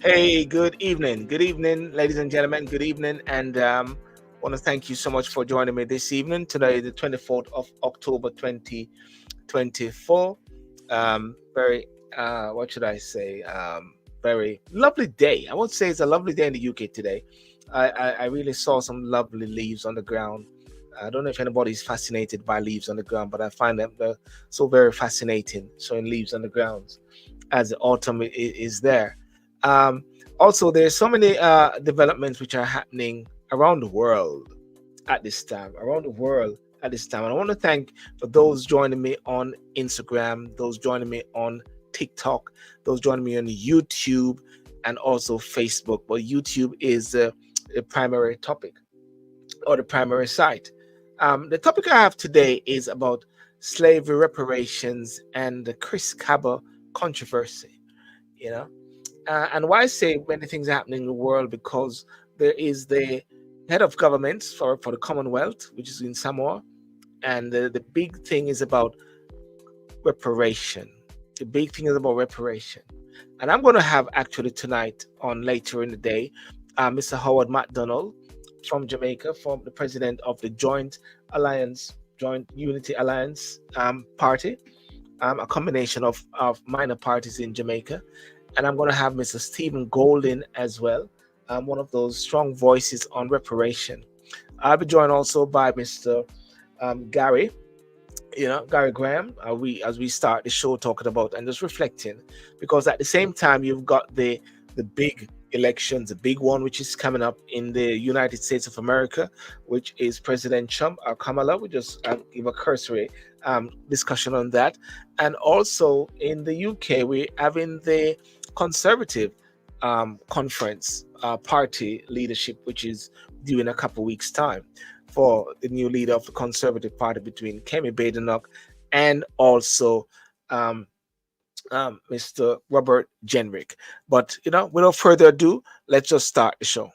Hey, good evening. Good evening, ladies and gentlemen. Good evening. And want to thank you so much for joining me this evening. Today, the 24th of October, 2024. Very, what should I say? Very lovely day. I would say it's a lovely day in the UK today. I really saw some lovely leaves on the ground. I don't know if anybody's fascinated by leaves on the ground, but I find them they're so very fascinating, showing leaves on the ground as the autumn is there. Um, Also, there's so many developments which are happening around the world at this time, around the world at this time. And I want to thank for those joining me on Instagram, those joining me on TikTok, those joining me on YouTube, and also Facebook. But YouTube is the primary topic or the primary site. The topic I have today is about slavery reparations and the Chris Kaba controversy. You know, and why I say many things are happening in the world, because there is the head of government for the Commonwealth, which is in Samoa, and the big thing is about reparation. The big thing is about reparation. And I'm going to have actually tonight on later in the day, Mr. Howard McDonald from Jamaica, from the president of the Joint Unity Alliance party, a combination of minor parties in Jamaica. And I'm going to have Mr. Stephen Golding as well, one of those strong voices on reparation. I'll be joined also by Mr. Garry, Gary Graham. As we start the show talking about and just reflecting, because at the same time you've got the big elections, the big one which is coming up in the United States of America, which is President Trump or Kamala. We just give a cursory discussion on that, and also in the UK we're having the Conservative conference party leadership, which is due in a couple of weeks' time, for the new leader of the Conservative Party between Kemi Badenoch and also Mr. Robert Jenrick. But without further ado, let's just start the show.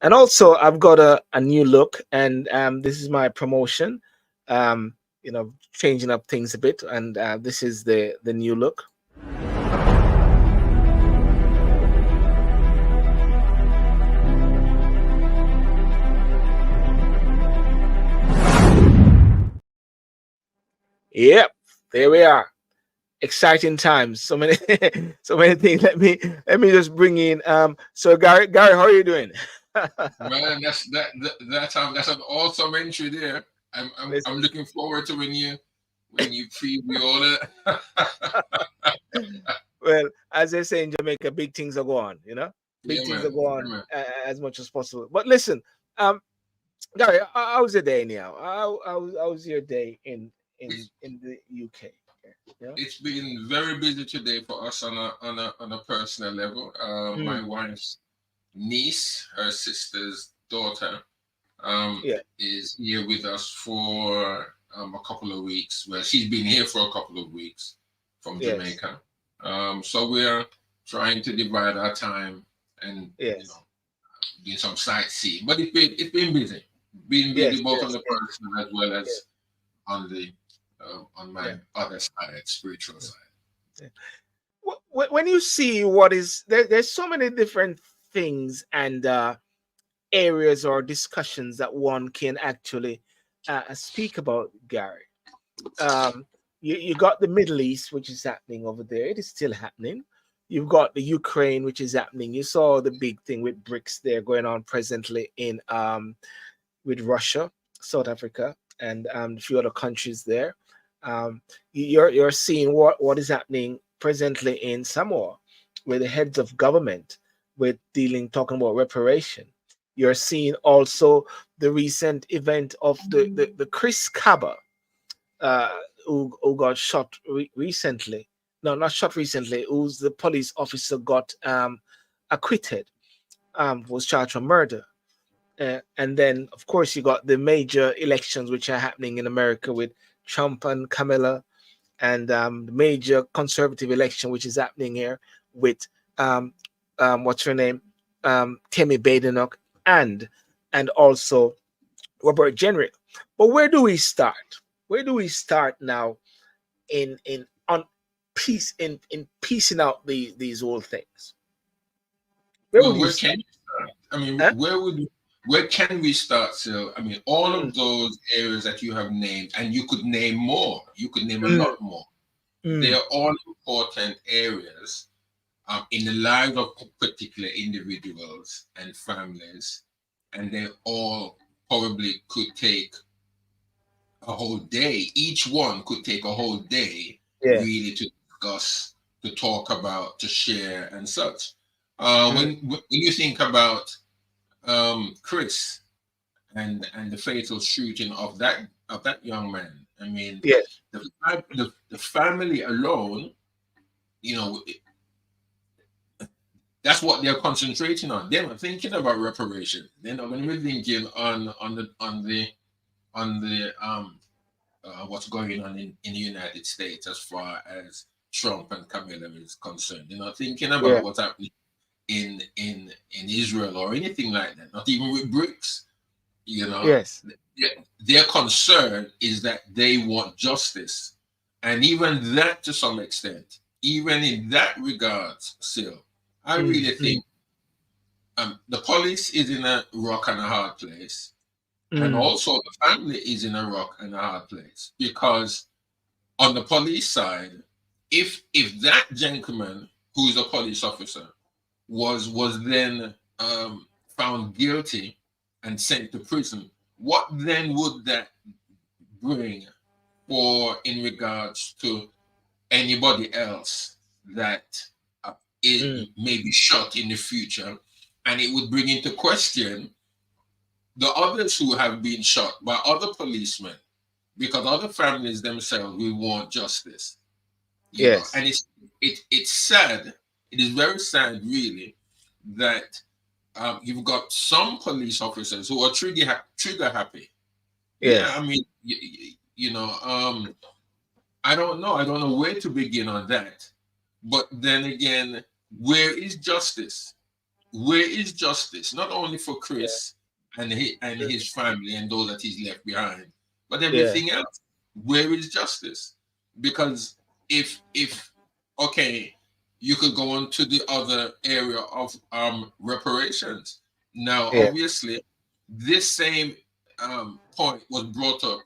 And also, I've got a new look, and this is my promotion. Changing up things a bit, and this is the new look. Yep, there we are. Exciting times. So many, so many things. Let me just bring in. So Garry, how are you doing? Man, that's an awesome entry there. I'm looking forward to when you preview all that. Well, as they say in Jamaica, big things are going on. Big Yeah, things man. are going Yeah, man. as much as possible. But listen, Garry, how was your day anyhow? How was your day It's in the UK? Yeah. it's been very busy today for us on a personal level. My Mm, wife's niece, her sister's daughter, yeah. is here with us for a couple of weeks. Well, she's been here for a couple of weeks from Yes. Jamaica. So we're trying to divide our time and Yes. doing some sightseeing. But it's been busy, been Yes. busy both on Yes. the personal as well Yes. as on the on Yeah. my other side, spiritual Yeah. side. Yeah. When you see what is there, there's so many different things and areas or discussions that one can actually speak about, Garry. Um, you got the Middle East, which is happening over there. It is still happening. You've got the Ukraine, which is happening. You saw the big thing with BRICS there going on presently in with Russia, South Africa, and a few other countries there. You're seeing what is happening presently in Samoa, with the heads of government with talking about reparation. You're seeing also the recent event of the Chris Kaba, uh, who got shot recently. No, not shot recently. Who's the police officer got acquitted, was charged for murder. And then, of course, you got the major elections which are happening in America with Trump and Kamala, and the major conservative election which is happening here with what's her name, Tammy Badenoch, and also Robert Jenrick. But where do we start? Where do we start now in on piece in piecing out these old things? Where would Well, you where start? can you start? I mean, Huh? where can we start? So, I mean, all Mm, of those areas that you have named, and you could name more. You could name a mm, lot more. They mm. are all important areas in the lives of particular individuals and families, and they all probably could take a whole day. Each one could take a whole day Yeah. really to discuss, to talk about, to share, and such. Mm, When you think about Chris and the fatal shooting of that young man, I mean, yeah. the family alone, you know, that's what they're concentrating on. They're not thinking about reparation. They're not going to be thinking on the what's going on in the United States as far as Trump and Kamala is concerned. They're not thinking Yeah. about what's happening in Israel or anything like that. Not even with BRICS. You know, Yes. their concern is that they want justice, and even that to some extent, even in that regards, still, I Mm, really mm, think the police is in a rock and a hard place, and mm. also the family is in a rock and a hard place because on the police side, if that gentleman who is a police officer was then found guilty and sent to prison, what then would that bring for in regards to anybody else that Mm. it may be shot in the future? And it would bring into question the others who have been shot by other policemen because other families themselves will want justice, you know. Yes. And it's sad. It is very sad, really, that you've got some police officers who are trigger happy. Yeah, I Yes. mean, you know, I don't know. I don't know where to begin on that. But then again, where is justice? Where is justice? Not only for Yeah. Chris and Mm, his family and those that he's left behind, but yeah. everything else. Where is justice? Because if okay, you could go on to the other area of reparations. Now, Yeah. obviously, this same point was brought up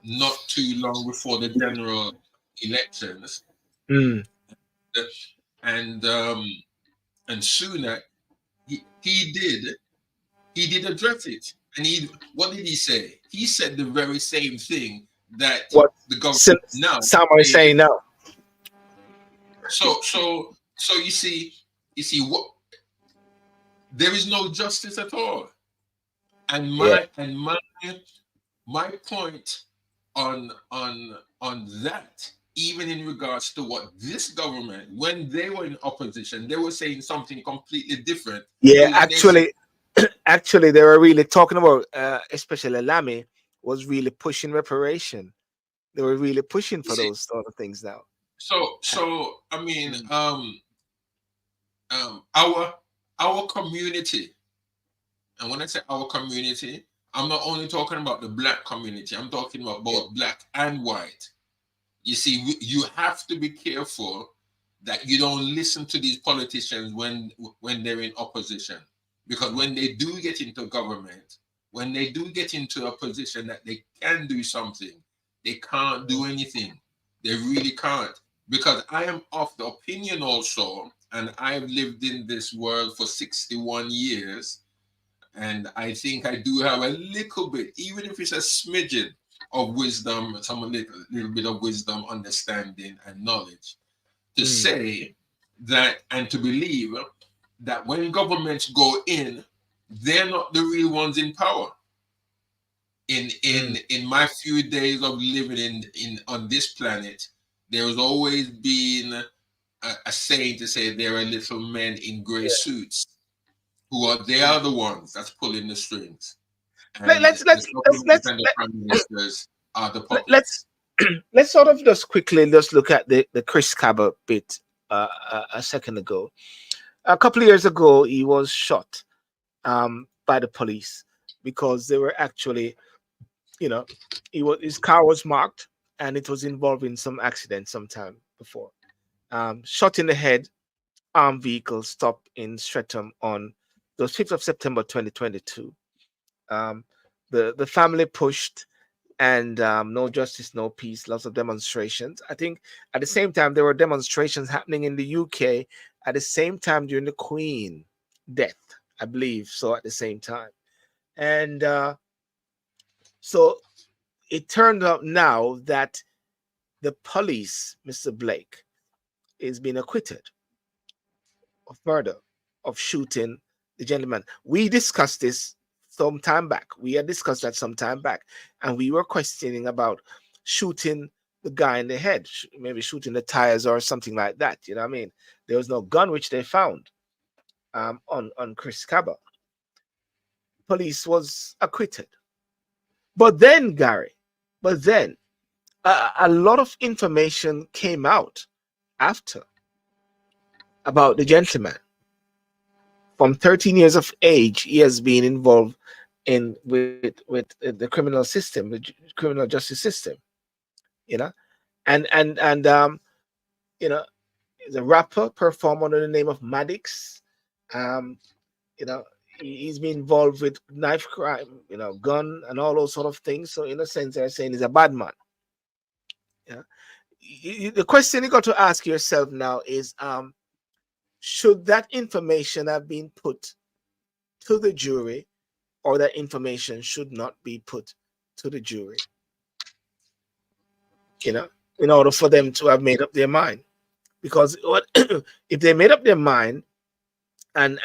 not too long before the general elections, Mm. and Sunak he did address it, and he what did he say? He said the very same thing that What the government now some are saying. saying now? So you see what there is no justice at all, and Yeah. my point on that, even in regards to what this government, when they were in opposition, they were saying something completely different Yeah. to when they said, Actually, they were really talking about, especially Lamy was really pushing reparation. They were really pushing you for see. those sort of things now. So I mean, Mm. um, our our community, and when I say our community, I'm not only talking about the black community. I'm talking about Yeah. both black and white. You see, you have to be careful that you don't listen to these politicians when they're in opposition, because when they do get into government, when they do get into a position that they can do something, they can't do anything. They really can't. Because I am of the opinion also, and I've lived in this world for 61 years, and I think I do have a little bit, even if it's a smidgen of wisdom, some little bit of wisdom, understanding, and knowledge to Mm. say that and to believe that when governments go in, they're not the real ones in power. Mm. In my few days of living in on this planet, there's always been a saying to say there are little men in gray Yeah. suits who are they Mm. are the ones that's pulling the strings, Let, and let's the let's let's government let's and the prime ministers are the let, let's puppets. let's sort of just quickly just look at the Chris Kaba bit a second ago. A couple of years ago, he was shot by the police because they were actually, you know, his car was marked and it was involved in some accident sometime before. Shot in the head, armed vehicle stopped in Streatham on the 5th of September 2022. Um, the family pushed and no justice, no peace, lots of demonstrations. I think at the same time, there were demonstrations happening in the UK at the same time during the Queen death, I believe. So at the same time. And so it turned out now that the police, Mr. Blake, is being acquitted of murder, of shooting the gentleman. We discussed this some time back. We had discussed that some time back, and we were questioning about shooting the guy in the head, maybe shooting the tires or something like that. You know what I mean? There was no gun which they found on Chris Kaba. Police was acquitted. But then, Gary, but then a lot of information came out after about the gentleman. From 13 years of age, he has been involved in with the criminal system, the criminal justice system. You know, and you know, the rapper performed under the name of Maddox. Um, you know, he's been involved with knife crime, you know, gun and all those sort of things. So in a sense, they're saying he's a bad man. Yeah. The question you got to ask yourself now is, should that information have been put to the jury, or that information should not be put to the jury? You know, in order for them to have made up their mind, because what if they made up their mind, and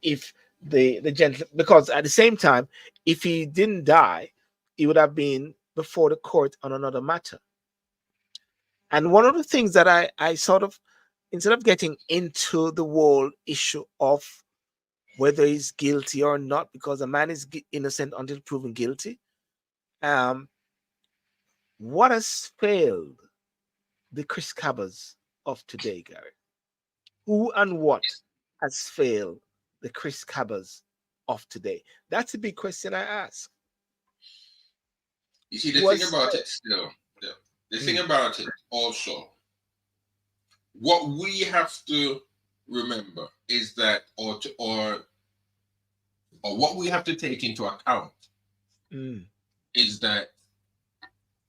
if the gentleman, because at the same time, if he didn't die, he would have been before the court on another matter. And one of the things that I sort of, instead of getting into the whole issue of whether he's guilty or not, because a man is innocent until proven guilty, um, what has failed the Chris Cabas of today, Gary? Who and what has failed the Chris Cabas of today? That's a big question I ask. You see, the Who thing has about failed? it still, the thing about it also, what we have to remember is that, or what we have to take into account Mm. is that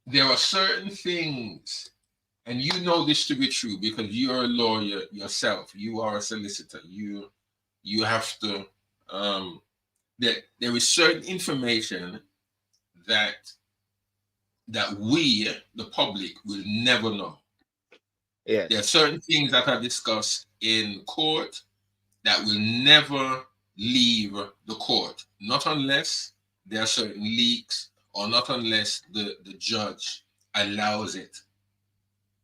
there are certain things, and you know this to be true because you're a lawyer yourself, you are a solicitor, you have to that there is certain information that we, the public, will never know. There are Yes. certain things that are discussed in court that will never leave the court, not unless there are certain leaks or not unless the judge allows it.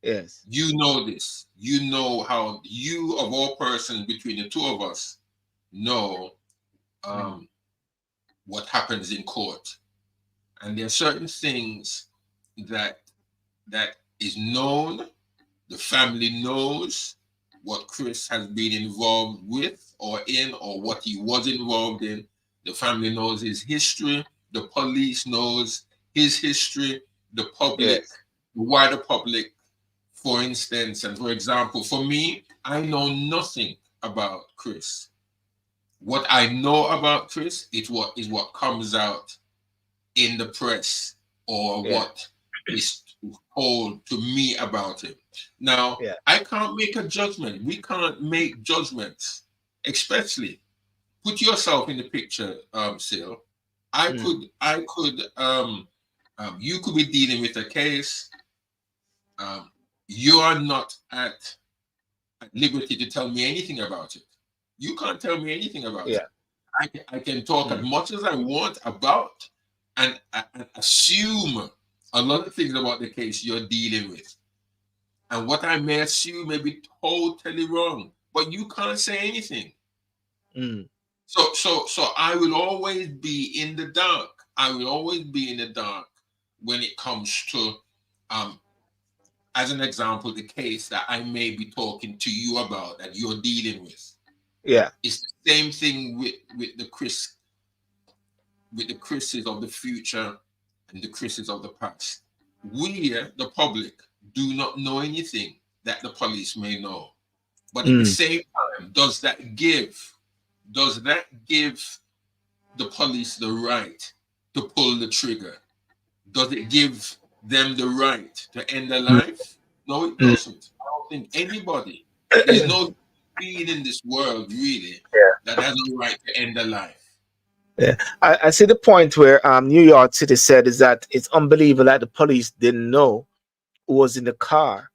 Yes. You know this. You know how you, of all persons between the two of us, know Mm. what happens in court. And there are certain things that is known. The family knows what Chris has been involved with or in, or what he was involved in. The family knows his history. The police knows his history. The public, Yes. the wider public, for instance, and for example, for me, I know nothing about Chris. What I know about Chris is what comes out in the press, or Yeah. what is told to me about him. Now, Yeah. I can't make a judgment. We can't make judgments, especially put yourself in the picture, Sil. Mm. You could be dealing with a case. Um, you are not at liberty to tell me anything about it. You can't tell me anything about it. Yeah. I can talk as Mm. much as I want about and assume a lot of things about the case you're dealing with. And what I may assume may be totally wrong, but you can't say anything. Mm. So I will always be in the dark. I will always be in the dark when it comes to Um, as an example, the case that I may be talking to you about that you're dealing with, Yeah. it's the same thing with the Chris's of the future and the Chris's of the past. We, the public, do not know anything that the police may know. But at the Mm. same time, does that give the police the right to pull the trigger? Does it give them the right to end their Mm. life? No, it Mm. doesn't. I don't think anybody, there's no being in this world really Yeah. that has a right to end their life. Yeah. I see the point where New York City said is that it's unbelievable that the police didn't know who was in the car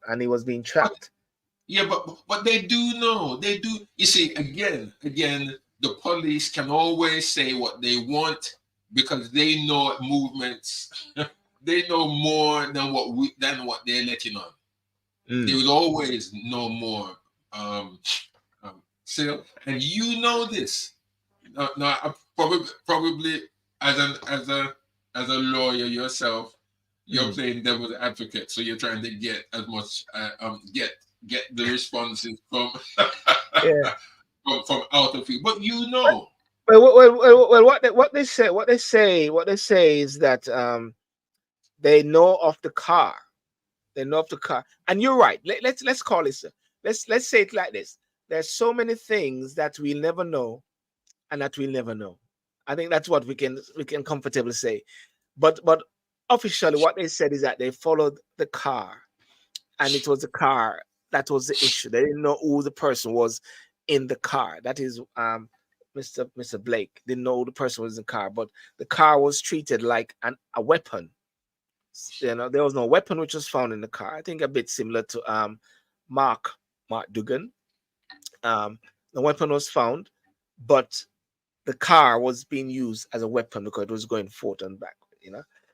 and he was being But tracked. yeah, but they do know. They do. You see, again, the police can always say what they want because they know movements. They know more than what they're letting on. They Mm. will always know more. So, and you know this. Now probably as a lawyer yourself, you're Mm. playing devil's advocate, so you're trying to get as much get the responses from Yeah. from out of you. But you know, Well, what they say is that they know of the car. They know of the car, and you're right. Let's call it. Let's say it like this. There's so many things that we'll never know, and that we'll never know. I think that's what we can comfortably say. But officially, what they said is that they followed the car, and it was the car that was the issue. They didn't know who the person was in the car. That is Mr. Blake didn't know who the person was in the car, but the car was treated like a weapon. There was no weapon which was found in the car. I think a bit similar to Mark Mark Dugan. Um, the weapon was found, but the car was being used as a weapon because it was going forth and back.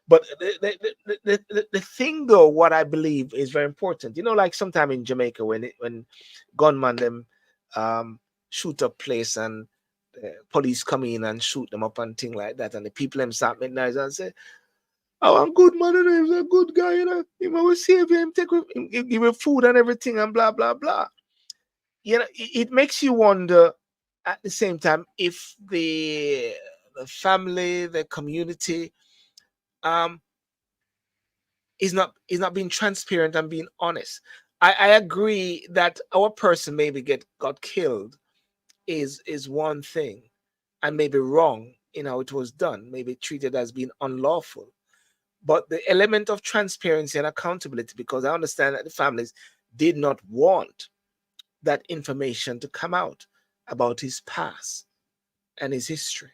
But the thing though, what I believe is very important. Like sometime in Jamaica when gunmen them um, shoot up place and police come in and shoot them up and thing like that, and the people them start midnight and say, "Oh, I'm good man, and he's a good guy, He will save him, give him food and everything, and blah blah blah." It makes you wonder at the same time if the family, the community, um, is not being transparent and being honest. I agree that our person maybe got killed is one thing, and maybe wrong in how it was done, maybe treated as being unlawful. But the element of transparency and accountability, because I understand that the families did not want that information to come out about his past and his history.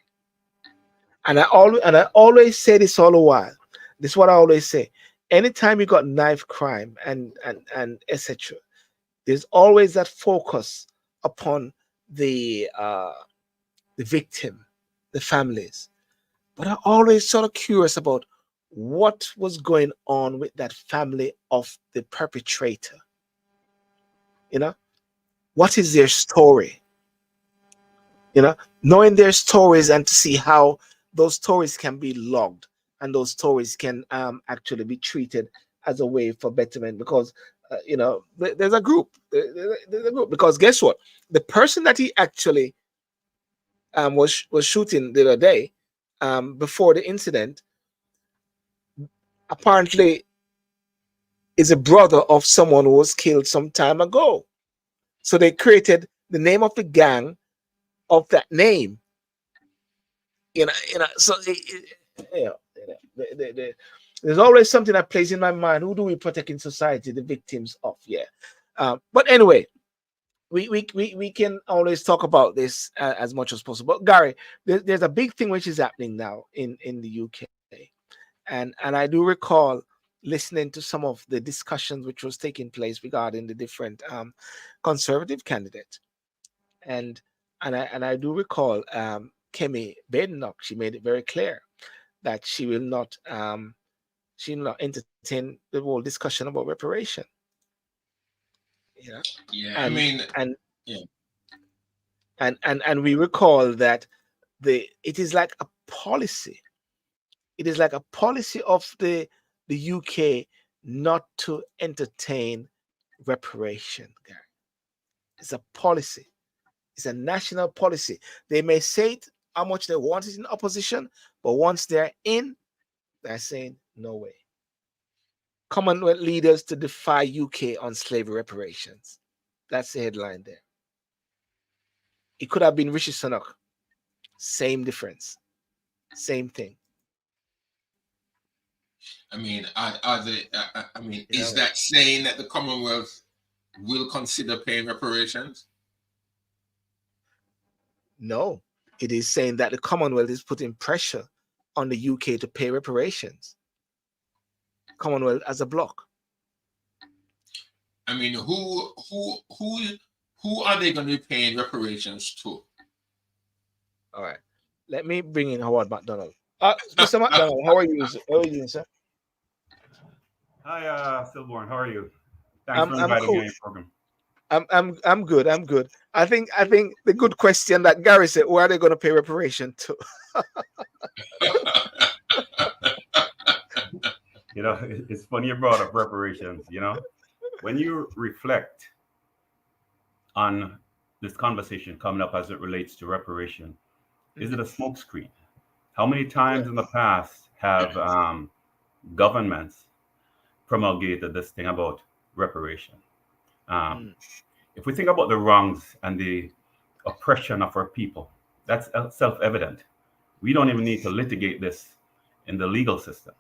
And I always say this all the while. This is what I always say. Anytime you got knife crime and etc., there's always that focus upon the victim, the families. But I'm always sort of curious about what was going on with that family of the perpetrator. You know, what is their story? Knowing their stories and to see how those stories can be logged and those stories can actually be treated as a way for betterment, because there's a group. There's a group, because guess what, the person that he actually was shooting the other day, before the incident, apparently is a brother of someone who was killed some time ago. So they created the name of the gang of that name. So you know, there's always something that plays in my mind. Who do we protect in society? The victims of, yeah. But anyway, we can always talk about this as much as possible. But Gary, there's a big thing which is happening now in the UK, and I do recall listening to some of the discussions which was taking place regarding the different conservative candidates, and I do recall Kemi Badenoch. She made it very clear that she will not entertain the whole discussion about reparation. Yeah, yeah, I and mean, and yeah, and we recall that it is like a policy. It is like a policy of the UK not to entertain reparation, Gary. It's a policy. It's a national policy. They may say it how much they want it in opposition, but once they're in, they're saying no way. Commonwealth leaders to defy UK on slavery reparations. That's the headline there. It could have been Rishi Sunak. Same difference. Same thing. I mean, is that saying that the Commonwealth will consider paying reparations? No, it is saying that the Commonwealth is putting pressure on the UK to pay reparations. Commonwealth as a bloc. I mean, who are they going to be paying reparations to? All right, let me bring in Howard McDonald. Mr. McDonald, how are you? How are you doing, sir? Hi, Sylbourne. How are you? Thanks for inviting me on your program. I'm good. I'm good. I think the good question that Garry said, where are they going to pay reparation to? You know, it's funny you brought up reparations. You know, when you reflect on this conversation coming up as it relates to reparation, is it a smokescreen? How many times in the past have governments promulgated this thing about reparation? If we think about the wrongs and the oppression of our people, that's self-evident. We don't even need to litigate this in the legal system.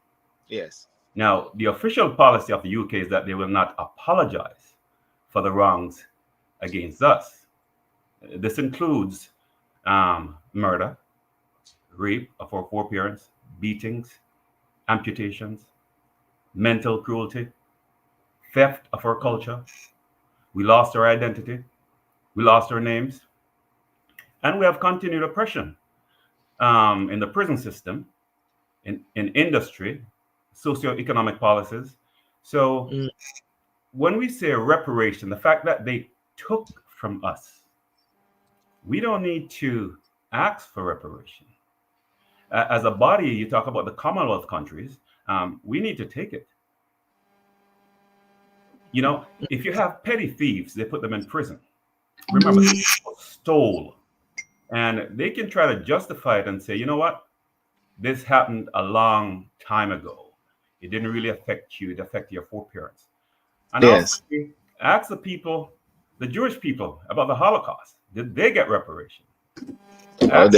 Yes. Now, the official policy of the UK is that they will not apologize for the wrongs against us. This includes murder, rape of our foreparents, beatings, amputations, mental cruelty, theft of our culture. We lost our identity. We lost our names. And we have continued oppression in the prison system, in industry, socioeconomic policies. So when we say reparation, the fact that they took from us, we don't need to ask for reparation. As a body, you talk about the Commonwealth countries, we need to take it. You know, if you have petty thieves, they put them in prison. Remember, people stole. And they can try to justify it and say, you know what? This happened a long time ago. It didn't really affect you. It affected your foreparents. And Yes. also, ask the people, the Jewish people, about the Holocaust. Did they get reparation? I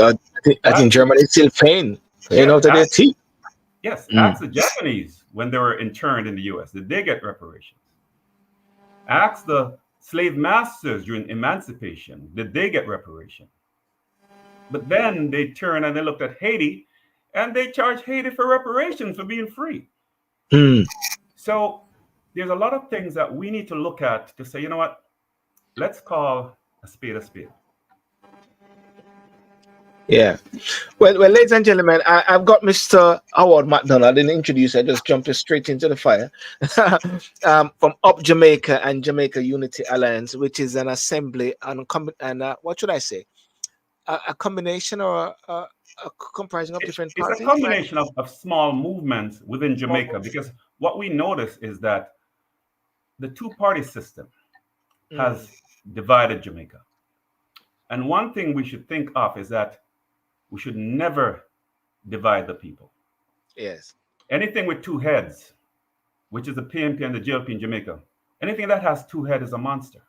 think Germany is still paying out of their teeth. Yes. Ask the Japanese when they were interned in the US. Did they get reparations? Ask the slave masters during emancipation. Did they get reparation? But then they turn and they looked at Haiti and they charged Haiti for reparations for being free. So there's a lot of things that we need to look at to say, you know what? Let's call a spade a spade. Yeah. Well, ladies and gentlemen, I've got Mr. Howard McDonald. I didn't introduce. I just jumped straight into the fire. From Up Jamaica and Jamaica Unity Alliance, which is an assembly and what should I say? A combination or a comprising of different parties? It's a combination of small movements within Jamaica, because what we notice is that the two-party system has divided Jamaica. And one thing we should think of is that we should never divide the people. Yes. Anything with two heads, which is the PNP and the GLP in Jamaica, anything that has two heads is a monster.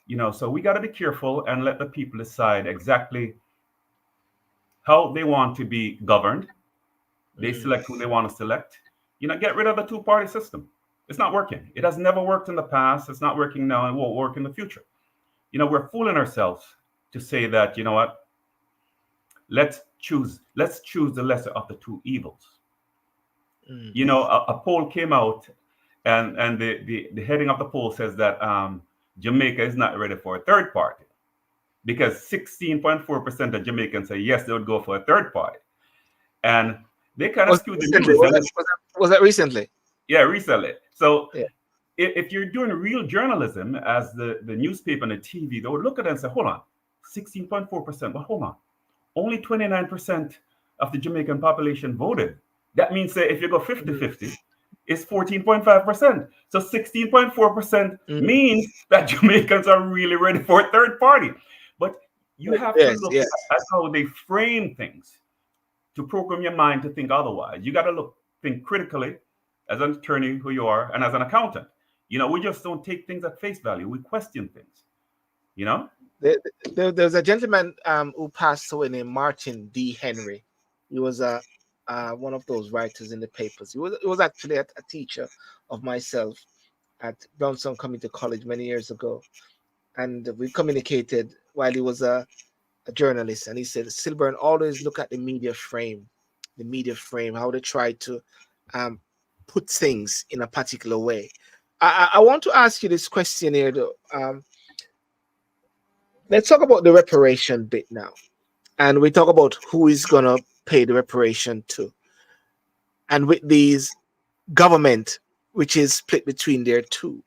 You know, so we got to be careful and let the people decide exactly how they want to be governed. They select who they want to select. You know, get rid of the two-party system. It's not working. It has never worked in the past. It's not working now, and won't work in the future. You know, we're fooling ourselves to say that, you know what, let's choose the lesser of the two evils. You know, a poll came out, and the heading of the poll says that Jamaica is not ready for a third party, because 16.4% of Jamaicans say yes, they would go for a third party. And they kind of skewed the news. Was that recently? Yeah, recently. So if you're doing real journalism as the newspaper and the TV, they would look at it and say, hold on, 16.4%, but hold on. Only 29% of the Jamaican population voted. That means that if you go 50-50, it's 14.5%. So 16.4% means that Jamaicans are really ready for a third party. But you have to look at how they frame things to program your mind to think otherwise. You got to think critically as an attorney who you are and as an accountant. We just don't take things at face value. We question things, There's a gentleman who passed away named Martin D. Henry. He was one of those writers in the papers. He was actually a teacher of myself at Brownstown Community College many years ago. And we communicated while he was a journalist. And he said, Sylbourne, always look at the media frame, how they try to put things in a particular way. I want to ask you this question here, though. Let's talk about the reparation bit now. And we talk about who is going to pay the reparation to. And with these government, which is split between their two.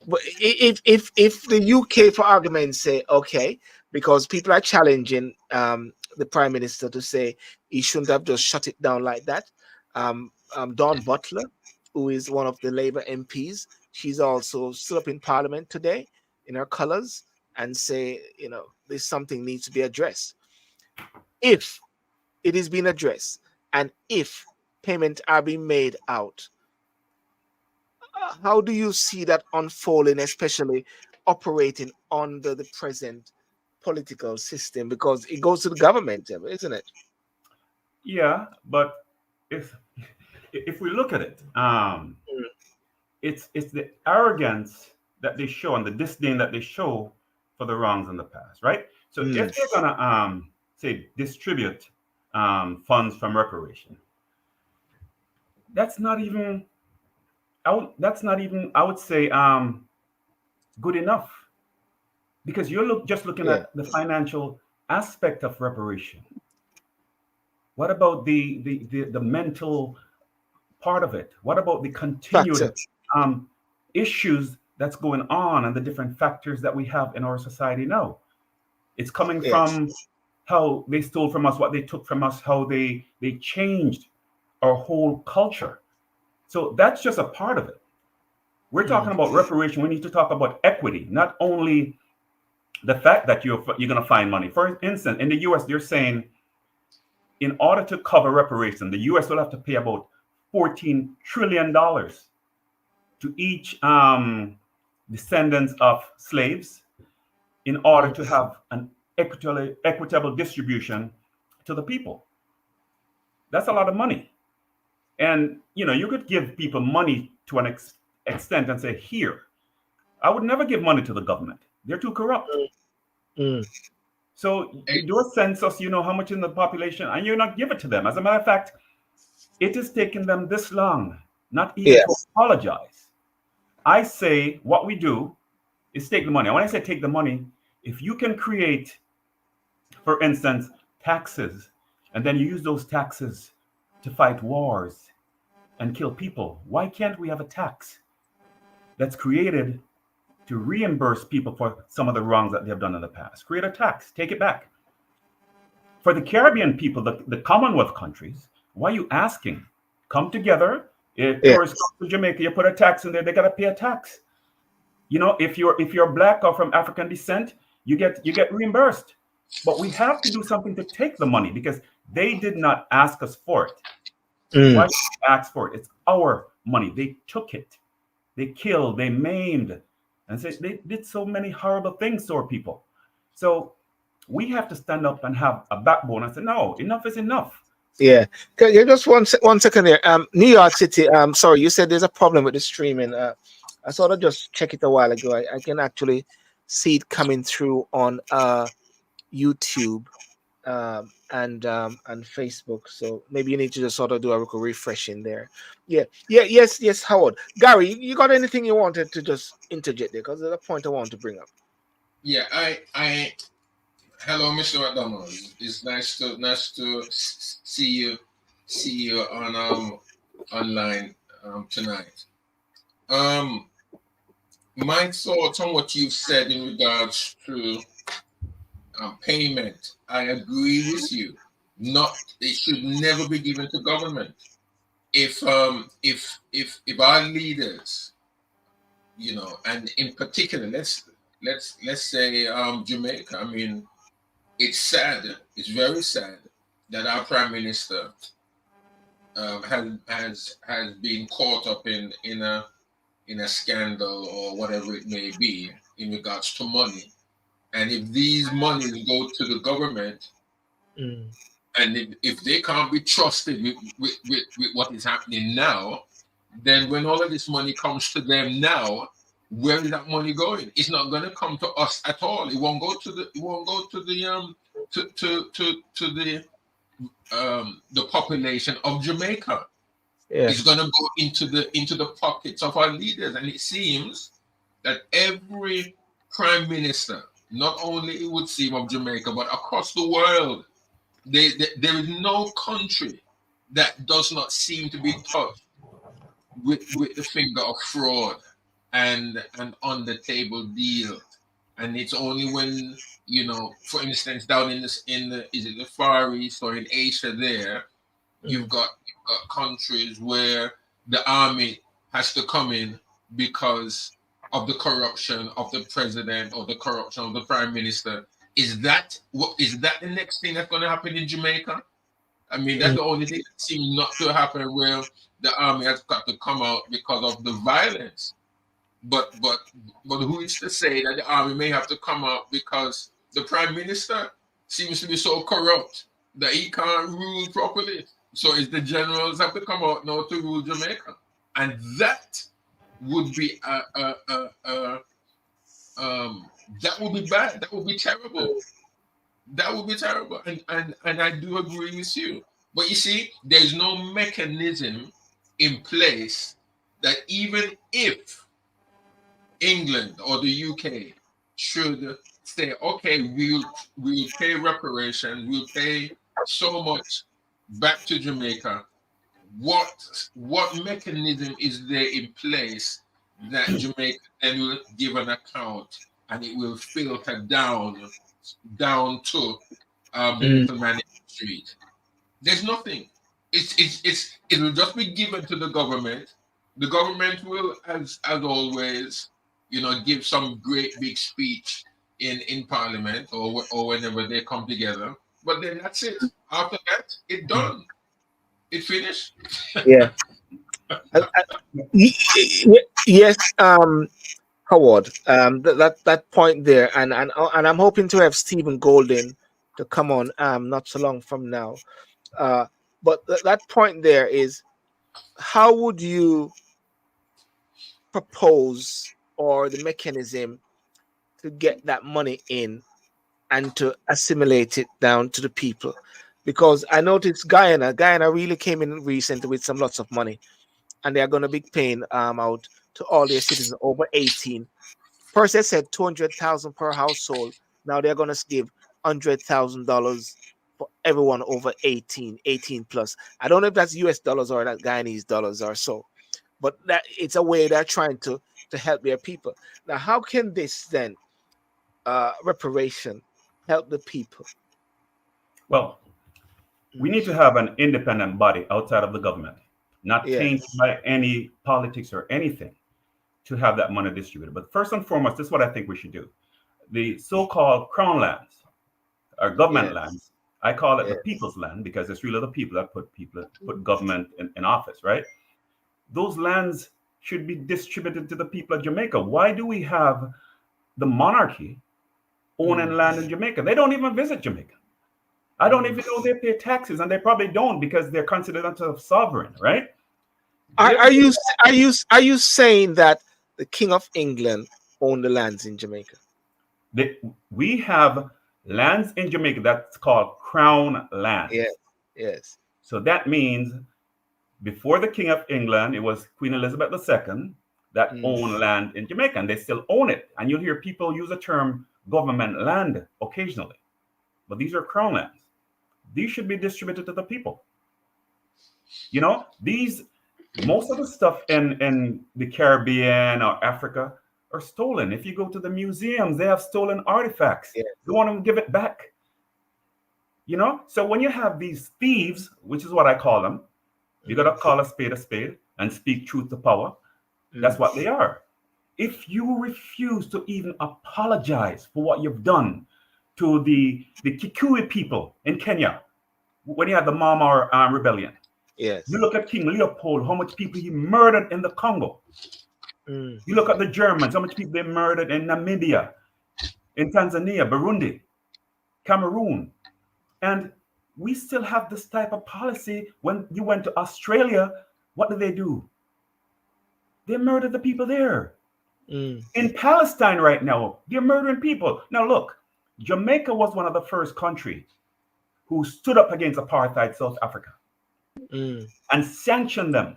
But if the UK, for argument's sake, okay, because people are challenging the Prime Minister to say he shouldn't have just shut it down like that. Dawn Butler, who is one of the Labour MPs, she's also stood up in Parliament today in her colours and say, this something needs to be addressed. If it is being addressed and if payments are being made out, how do you see that unfolding, especially operating under the present political system? Because it goes to the government, isn't it? Yeah, but if we look at it, it's the arrogance that they show and the disdain that they show for the wrongs in the past, right? So if they're gonna say distribute funds from reparation, that's not even I would say good enough, because you're just looking at the financial aspect of reparation. What about the mental part of it? What about the continued issues that's going on and the different factors that we have in our society now? It's coming from how they stole from us, what they took from us, how they changed our whole culture. So that's just a part of it. We're talking about reparation. We need to talk about equity, not only the fact that you're going to find money. For instance, in the US, they're saying in order to cover reparation, the US will have to pay about $14 trillion to each descendants of slaves in order to have an equitable distribution to the people. That's a lot of money. And, you could give people money to an extent and say, here, I would never give money to the government. They're too corrupt. So you do a census, how much in the population, and you not give it to them. As a matter of fact, it has taken them this long, not even to apologize. I say what we do is take the money. And when I say take the money, if you can create, for instance, taxes, and then you use those taxes to fight wars and kill people, why can't we have a tax that's created to reimburse people for some of the wrongs that they have done in the past? Create a tax, take it back. For the Caribbean people, the Commonwealth countries, why are you asking? Come together. If tourists come to Jamaica, you put a tax in there, they gotta pay a tax. If you're black or from African descent, you get reimbursed. But we have to do something to take the money, because they did not ask us for it. Why should we ask for it? It's our money. They took it. They killed, they maimed, and they did so many horrible things to our people. So we have to stand up and have a backbone and say, no, enough is enough. Yeah. Okay, just one second there. New York City, sorry, you said there's a problem with the streaming. I sort of just checked it a while ago. I can actually see it coming through on YouTube and Facebook. So maybe you need to just sort of do a refresh in there. Yes, Howard. Garry, you got anything you wanted to just interject there? Because there's a point I want to bring up. Yeah, I hello, Mr. McDonald. It's nice to see you on online tonight. My thoughts on what you've said in regards to payment, I agree with you. It should never be given to government. If our leaders, and in particular, let's say Jamaica. I mean, it's sad. It's very sad that our prime minister has been caught up in a scandal or whatever it may be in regards to money. And if these monies go to the government, and if they can't be trusted with what is happening now, then when all of this money comes to them now, where is that money going? It's not going to come to us at all. It won't go to the. It won't go to the the population of Jamaica. Yeah. It's going to go into the pockets of our leaders, and it seems that every prime minister, not only it would seem of Jamaica, but across the world, there is no country that does not seem to be touched with the finger of fraud and on the table deal. And it's only when, for instance, down is it the Far East or in Asia there, you've got countries where the army has to come in because of the corruption of the president or the corruption of the prime minister. Is that the next thing that's going to happen in Jamaica? I mean, that's the only thing that seems not to happen, where the army has got to come out because of the violence. But who is to say that the army may have to come out because the prime minister seems to be so corrupt that he can't rule properly? So is the generals have to come out now to rule Jamaica? And that would be that would be bad. That would be terrible. That would be terrible. And I do agree with you. But you see, there's no mechanism in place that even if England or the UK should say, okay, we'll pay reparations, we'll pay so much back to Jamaica, what mechanism is there in place that Jamaica then will give an account and it will filter down to the little man in the street? There's nothing. It will just be given to the government. The government will, as always, give some great big speech in Parliament or whenever they come together. But then that's it. After that, it's done. It finished. Yeah. Yes, Howard. That point there, and I'm hoping to have Stephen Golden to come on not so long from now. But that point there is, how would you propose, or the mechanism to get that money in and to assimilate it down to the people? Because I noticed Guyana really came in recently with some lots of money, and they are going to be paying out to all their citizens over 18. First they said 200,000 per household. Now they're going to give $100,000 for everyone over 18 plus. I don't know if that's US dollars or that Guyanese dollars or so, but that it's a way they're trying to help their people. Now, how can this then reparation help the people? Well, we need to have an independent body outside of the government, not tainted by any politics or anything, to have that money distributed. But first and foremost, this is what I think we should do. The so-called crown lands, or government lands, I call it the people's land, because it's really the people that put government in office, right? Those lands should be distributed to the people of Jamaica. Why do we have the monarchy owning land in Jamaica? They don't even visit Jamaica. I don't even know they pay taxes, and they probably don't, because they're considered unto sovereign, right? Are you saying that the King of England owned the lands in Jamaica? We have lands in Jamaica that's called crown lands. Yes. So that means before the King of England, it was Queen Elizabeth II that owned land in Jamaica, and they still own it. And you'll hear people use the term government land occasionally, but these are crown lands. These should be distributed to the people. Most of the stuff in the Caribbean or Africa are stolen. If you go to the museums, they have stolen artifacts. They want to give it back. You know, so when you have these thieves, which is what I call them, you got to call a spade and speak truth to power. That's what they are. If you refuse to even apologize for what you've done to the Kikuyu people in Kenya, when you had the Mama rebellion, yes, you look at King Leopold, how much people he murdered in the Congo. You look at the Germans, how much people they murdered in Namibia, in Tanzania, Burundi, Cameroon. And we still have this type of policy. When you went to Australia, what did they do? They murdered the people there. In Palestine right now, they're murdering people. Now look, Jamaica was one of the first countries who stood up against apartheid South Africa and sanctioned them.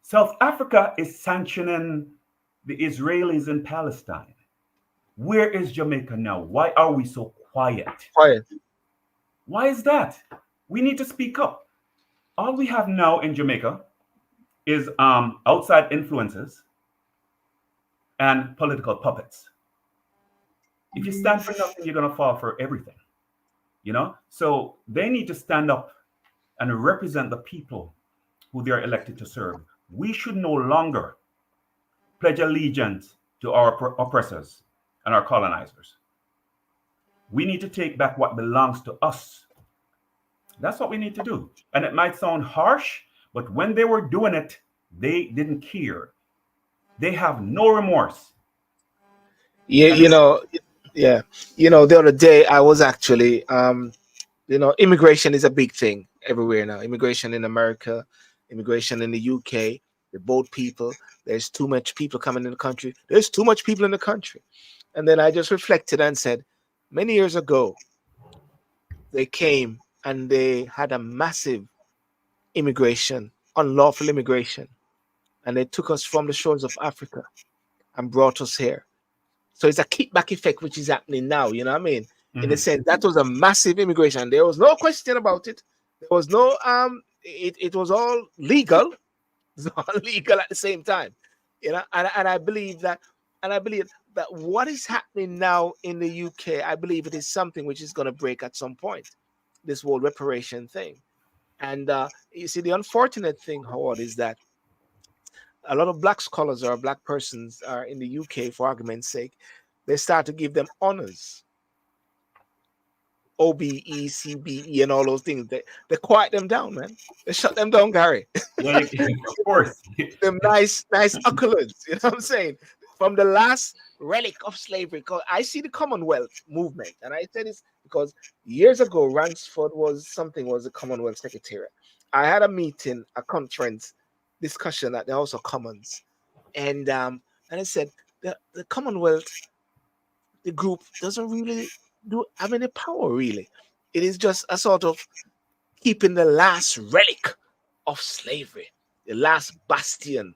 South Africa is sanctioning the Israelis in Palestine. Where is Jamaica now? Why are we so quiet? Why is that? We need to speak up. All we have now in Jamaica is outside influences and political puppets. If you stand for nothing, you're going to fall for everything. You know? So they need to stand up and represent the people who they are elected to serve. We should no longer pledge allegiance to our oppressors and our colonizers. We need to take back what belongs to us. That's what we need to do. And it might sound harsh, but when they were doing it, they didn't care. They have no remorse. Yeah, the other day I was actually, immigration is a big thing everywhere now. Immigration in America, immigration in the UK, the boat people. There's too much people coming in the country. There's too much people in the country. And then I just reflected and said, many years ago, they came and they had a massive immigration, unlawful immigration. And they took us from the shores of Africa and brought us here. So it's a kickback effect, which is happening now. You know what I mean? In the sense that was a massive immigration. There was no question about it. There was no it was all legal. It was all legal at the same time. You know, and I believe that, what is happening now in the UK, I believe it is something which is going to break at some point. This whole reparation thing. And you see, the unfortunate thing, Howard, is that a lot of black scholars or black persons are in the UK, for argument's sake, they start to give them honors. OBE, CBE, and all those things. They quiet them down, man. They shut them down, Garry. Yeah, of course. Them nice accolades, you know what I'm saying? From the last relic of slavery. Because I see the Commonwealth movement, and I say this because years ago, Ransford was the Commonwealth Secretariat. I had a meeting, a conference, discussion at the House of Commons, and I said the Commonwealth, the group doesn't really have any power, really. It is just a sort of keeping the last relic of slavery, the last bastion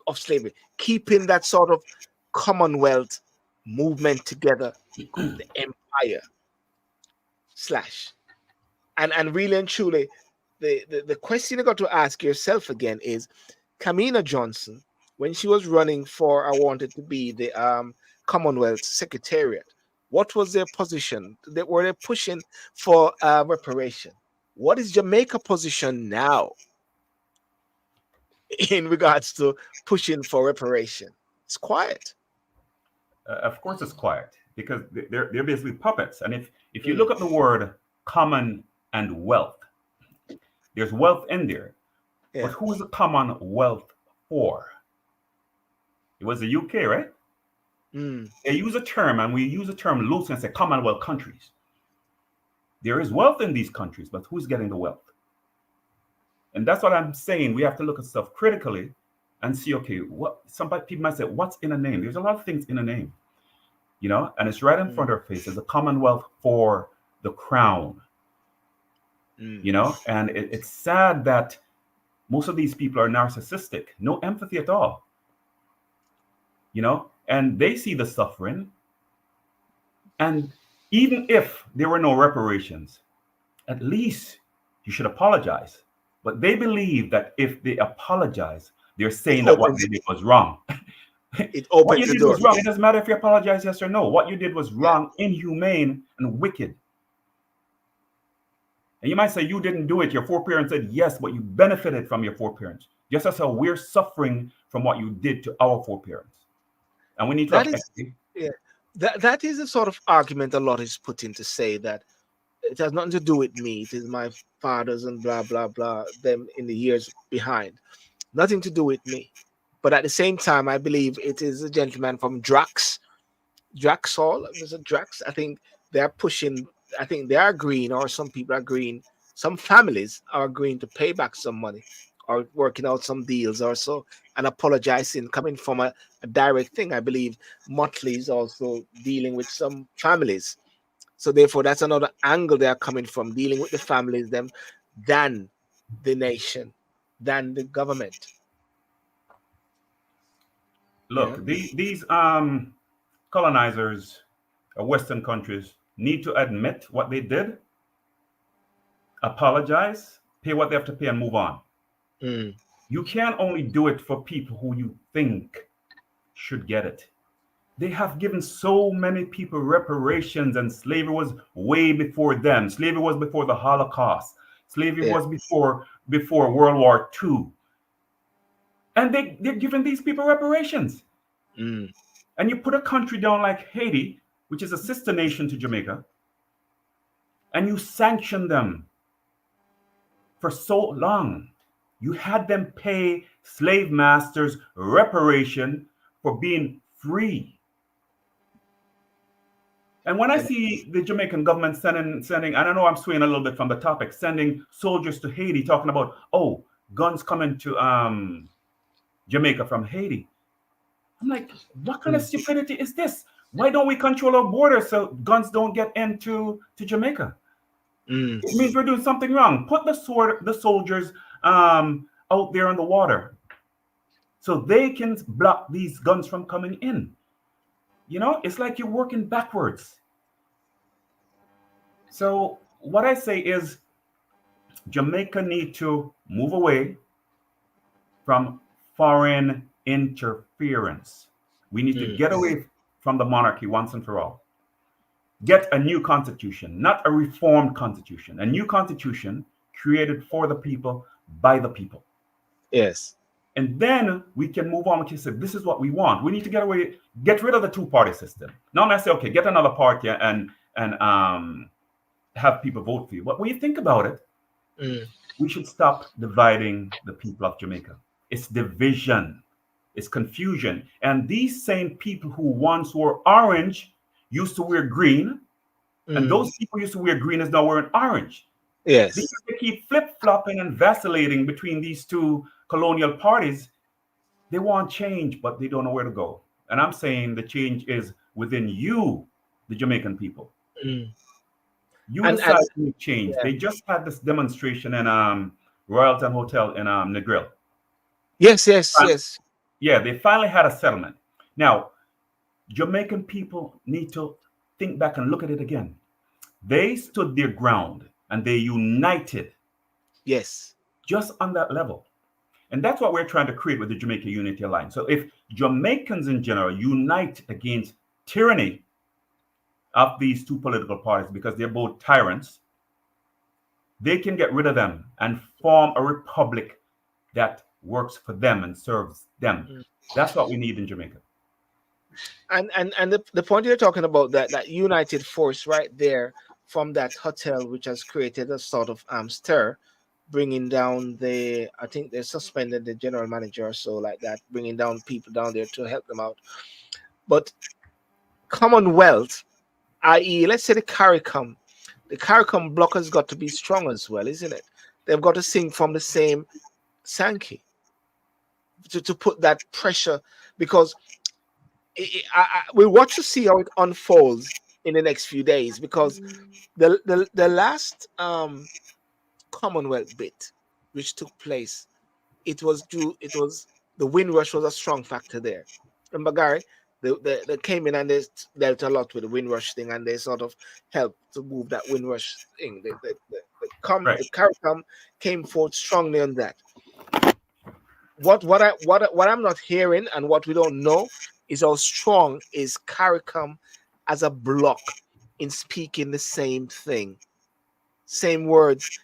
of slavery, keeping that sort of Commonwealth movement together, the empire / and really and truly, the question you got to ask yourself again is, Kamina Johnson, when she was running for, I wanted to be the Commonwealth Secretariat, what was their position? Were they pushing for reparation? What is Jamaica's position now in regards to pushing for reparation? It's quiet. Of course it's quiet, because they're basically puppets. And if you look at the word common and wealth, there's wealth in there. Yeah. But who is the Commonwealth for? It was the UK, right? They use a term, and we use the term loosely and say Commonwealth countries. There is wealth in these countries, but who's getting the wealth? And that's what I'm saying. We have to look at stuff critically and see, okay, what people might say, what's in a name? There's a lot of things in a name, you know, and it's right in front of our faces. The Commonwealth for the crown, you know, and it's sad that most of these people are narcissistic, no empathy at all, you know, and they see the suffering. And even if there were no reparations, at least you should apologize. But they believe that if they apologize, they're saying that what they did was wrong. It opens what you the did door. was wrong. It doesn't matter if you apologize, yes or no. What you did was wrong, inhumane, and wicked. And you might say you didn't do it. Your foreparents said yes, but you benefited from your foreparents. Just as how we're suffering from what you did to our foreparents. And we need to That have is, equity. yeah, that is the sort of argument a lot is put in to say that it has nothing to do with me. It is my fathers and blah blah blah. Them in the years behind, nothing to do with me. But at the same time, I believe it is a gentleman from Draxall. Was it Drax? I think they're pushing. I think they are agreeing, or some people are agreeing. Some families are agreeing to pay back some money, or working out some deals, or so, and apologizing, coming from a direct thing. I believe Motley is also dealing with some families, so therefore that's another angle they are coming from, dealing with the families, them, than the nation, than the government. Yeah. Look, these colonizers of Western countries need to admit what they did, apologize, pay what they have to pay, and move on. Mm. You can't only do it for people who you think should get it. They have given so many people reparations, and slavery was way before them. Slavery was before the Holocaust. Slavery Yeah. was before World War II. And they're giving these people reparations. Mm. And you put a country down like Haiti, which is a sister nation to Jamaica, and you sanction them for so long. You had them pay slave masters reparation for being free. And when I And see the Jamaican government sending, I don't know, I'm swaying a little bit from the topic, sending soldiers to Haiti, talking about, oh, guns coming to Jamaica from Haiti. I'm like, what kind of stupidity is this? Why don't we control our borders so guns don't get into Jamaica? It means we're doing something wrong. Put the soldiers out there on the water so they can block these guns from coming in. You know, it's like you're working backwards. So what I say is Jamaica need to move away from foreign interference. We need to get away from the monarchy once and for all. Get a new constitution, not a reformed constitution. A new constitution created for the people, by the people. yes. And then we can move on. We can say, this is what we want. We need to get rid of the two-party system. Now I say, okay, get another party and have people vote for you. But when you think about it, we should stop dividing the people of Jamaica. It's division. It's confusion. And these same people who once were orange used to wear green. And those people used to wear green is now wearing orange. Yes. Because they keep flip-flopping and vacillating between these two colonial parties. They want change, but they don't know where to go. And I'm saying the change is within you, the Jamaican people. You decide to make change. Yeah. They just had this demonstration in Royalton Hotel in Negril. Yes. Yeah, they finally had a settlement. Now, Jamaican people need to think back and look at it again. They stood their ground and they united. Yes. Just on that level. And that's what we're trying to create with the Jamaica Unity Alliance. So if Jamaicans in general unite against tyranny of these two political parties, because they're both tyrants, they can get rid of them and form a republic that works for them and serves them. That's what we need in Jamaica. And the point you're talking about, that united force right there from that hotel, which has created a sort of stir, bringing down I think they suspended the general manager or so like that, bringing down people down there to help them out. But Commonwealth, i.e., let's say the CARICOM block has got to be strong as well, isn't it? They've got to sing from the same Sankey to put that pressure, because we'll watch to see how it unfolds in the next few days, because the last Commonwealth bit which took place, it was the Windrush was a strong factor there. Remember, Garry? They came in and they dealt a lot with the Windrush thing, and they sort of helped to move that Windrush thing. The CARICOM came forth strongly on that. What I'm not hearing and what we don't know is how strong is CARICOM as a block in speaking the same thing. same words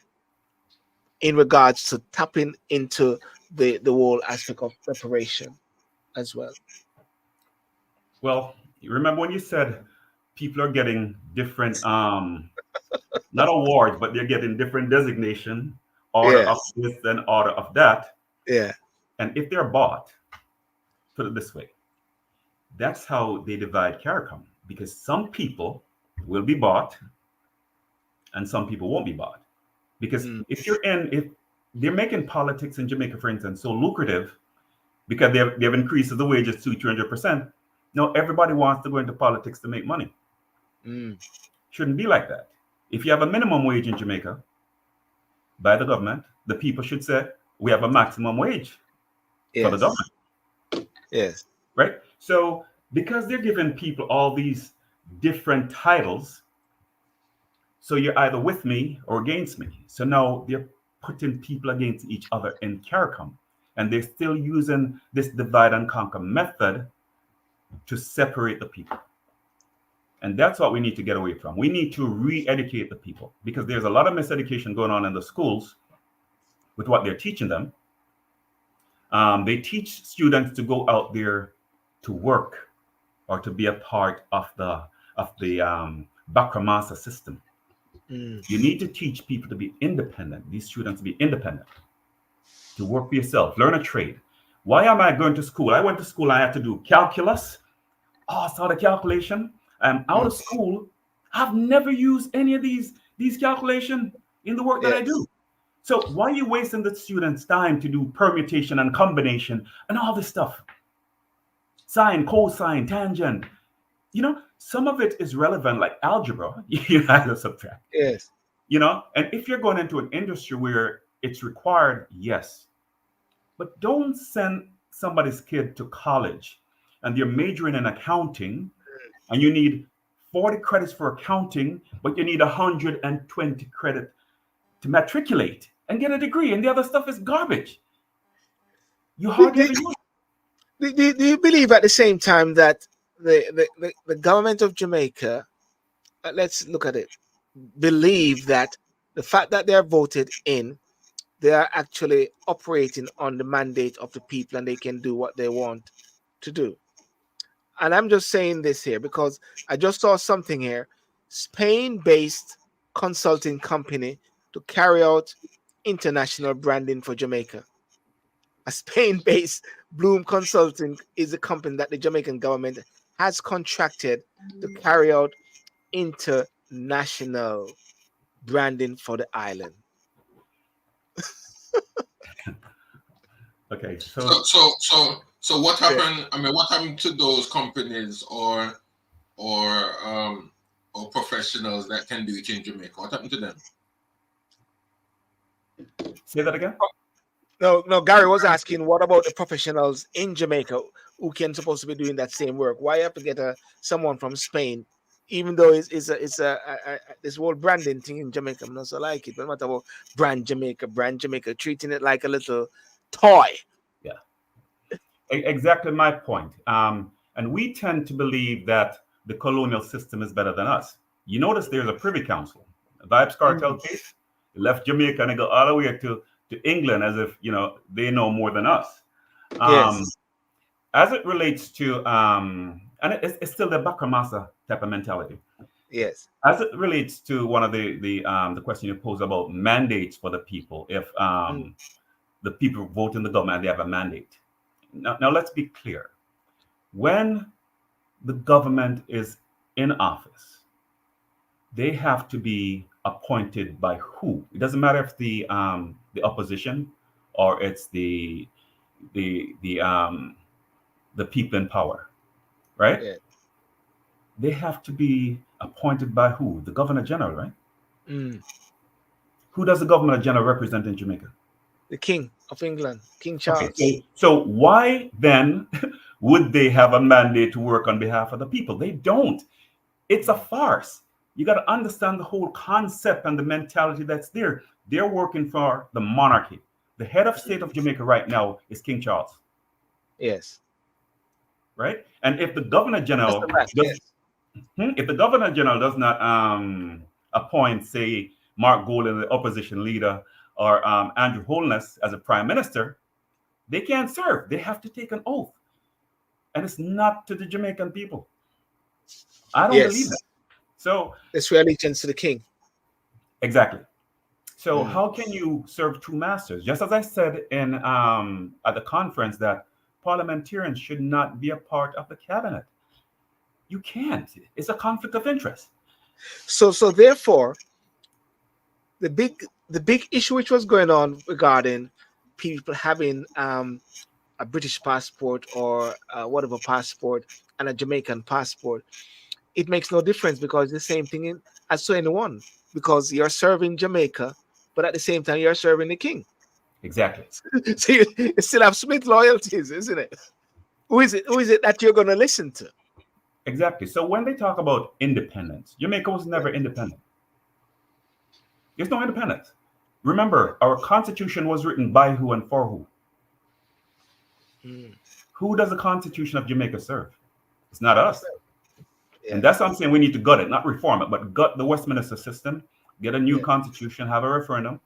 in regards to tapping into the whole aspect of reparation as well. Well, you remember when you said people are getting different, not awards, but they're getting different designation, order of Yes. this and order of that. Yeah. And if they're bought, put it this way, that's how they divide CARICOM, because some people will be bought and some people won't be bought. Because if they're making politics in Jamaica, for instance, so lucrative because they've increased the wages to 200%. No, everybody wants to go into politics to make money. Shouldn't be like that. If you have a minimum wage in Jamaica by the government, the people should say, we have a maximum wage for the government. Yes. Right? So because they're giving people all these different titles, so you're either with me or against me. So now they're putting people against each other in CARICOM. And they're still using this divide and conquer method to separate the people. And that's what we need to get away from. We need to re-educate the people, because there's a lot of miseducation going on in the schools with what they're teaching them. They teach students to go out there to work or to be a part of the Bakramasa system. You need to teach people to be independent, these students to be independent, to work for yourself, learn a trade. Why am I going to school? I went to school, I had to do calculus. Oh, I saw the calculation. I'm out of school. I've never used any of these calculations in the work that I do. So why are you wasting the students' time to do permutation and combination and all this stuff? Sine, cosine, tangent. You know, some of it is relevant, like algebra. You have to subtract. Yes. You know, and if you're going into an industry where it's required, yes. But don't send somebody's kid to college and they're majoring in accounting and you need 40 credits for accounting, but you need 120 credit to matriculate and get a degree, and the other stuff is garbage. You hardly ever use it. Do you believe at the same time that the government of Jamaica, let's look at it, believe that the fact that they are voted in, they are actually operating on the mandate of the people and they can do what they want to do? And I'm just saying this here because I just saw something here. Spain-based consulting company to carry out international branding for Jamaica. A Spain-based Bloom Consulting is a company that the Jamaican government has contracted to carry out international branding for the island. Okay, so what happened? I mean, what happened to those companies or professionals that can do it in Jamaica? What happened to them? Say that again. No, Garry was asking, what about the professionals in Jamaica who can supposed to be doing that same work? Why have to get someone from Spain, even though it's this whole branding thing in Jamaica? I'm not so like it, but what about brand Jamaica, treating it like a little toy? Yeah, exactly my point. And we tend to believe that the colonial system is better than us. You notice there's a Privy Council, a Vibes Cartel case. It left Jamaica and it go all the way to England as if, you know, they know more than us. Yes. As it relates to, and it's still the Bakramasa type of mentality. Yes. As it relates to one of the question you posed about mandates for the people, if the people vote in the government, they have a mandate. Now let's be clear. When the government is in office, they have to be appointed by who? It doesn't matter if the opposition or it's the people in power, right? Yeah. They have to be appointed by who? The Governor General, right? Who does the Governor General represent in Jamaica? The King of England, King Charles. Okay, so why then would they have a mandate to work on behalf of the people? They don't. It's a farce. You got to understand the whole concept and the mentality that's there. They're working for the monarchy. The head of state of Jamaica right now is King Charles. Yes. Right? And if the Governor General if the Governor General does not appoint, say, Mark Golding, the opposition leader, or Andrew Holness as a prime minister, they can't serve. They have to take an oath. And it's not to the Jamaican people. I don't believe that. So it's allegiance to the king. Exactly. So how can you serve two masters? Just as I said in at the conference that parliamentarians should not be a part of the cabinet. You can't. It's a conflict of interest. So therefore, the big issue which was going on regarding people having a British passport or whatever passport and a Jamaican passport, it makes no difference because it's the same thing as to anyone, because you're serving Jamaica, but at the same time you're serving the king. Exactly. So you still have split loyalties, isn't it? Who is it that you're going to listen to? Exactly. So when they talk about independence, Jamaica was never independent. There's no independence. Remember, our constitution was written by who and for who? Who does the Constitution of Jamaica serve? It's not us. And that's what I'm saying. We need to gut it, not reform it, but gut the Westminster system, get a new constitution, have a referendum,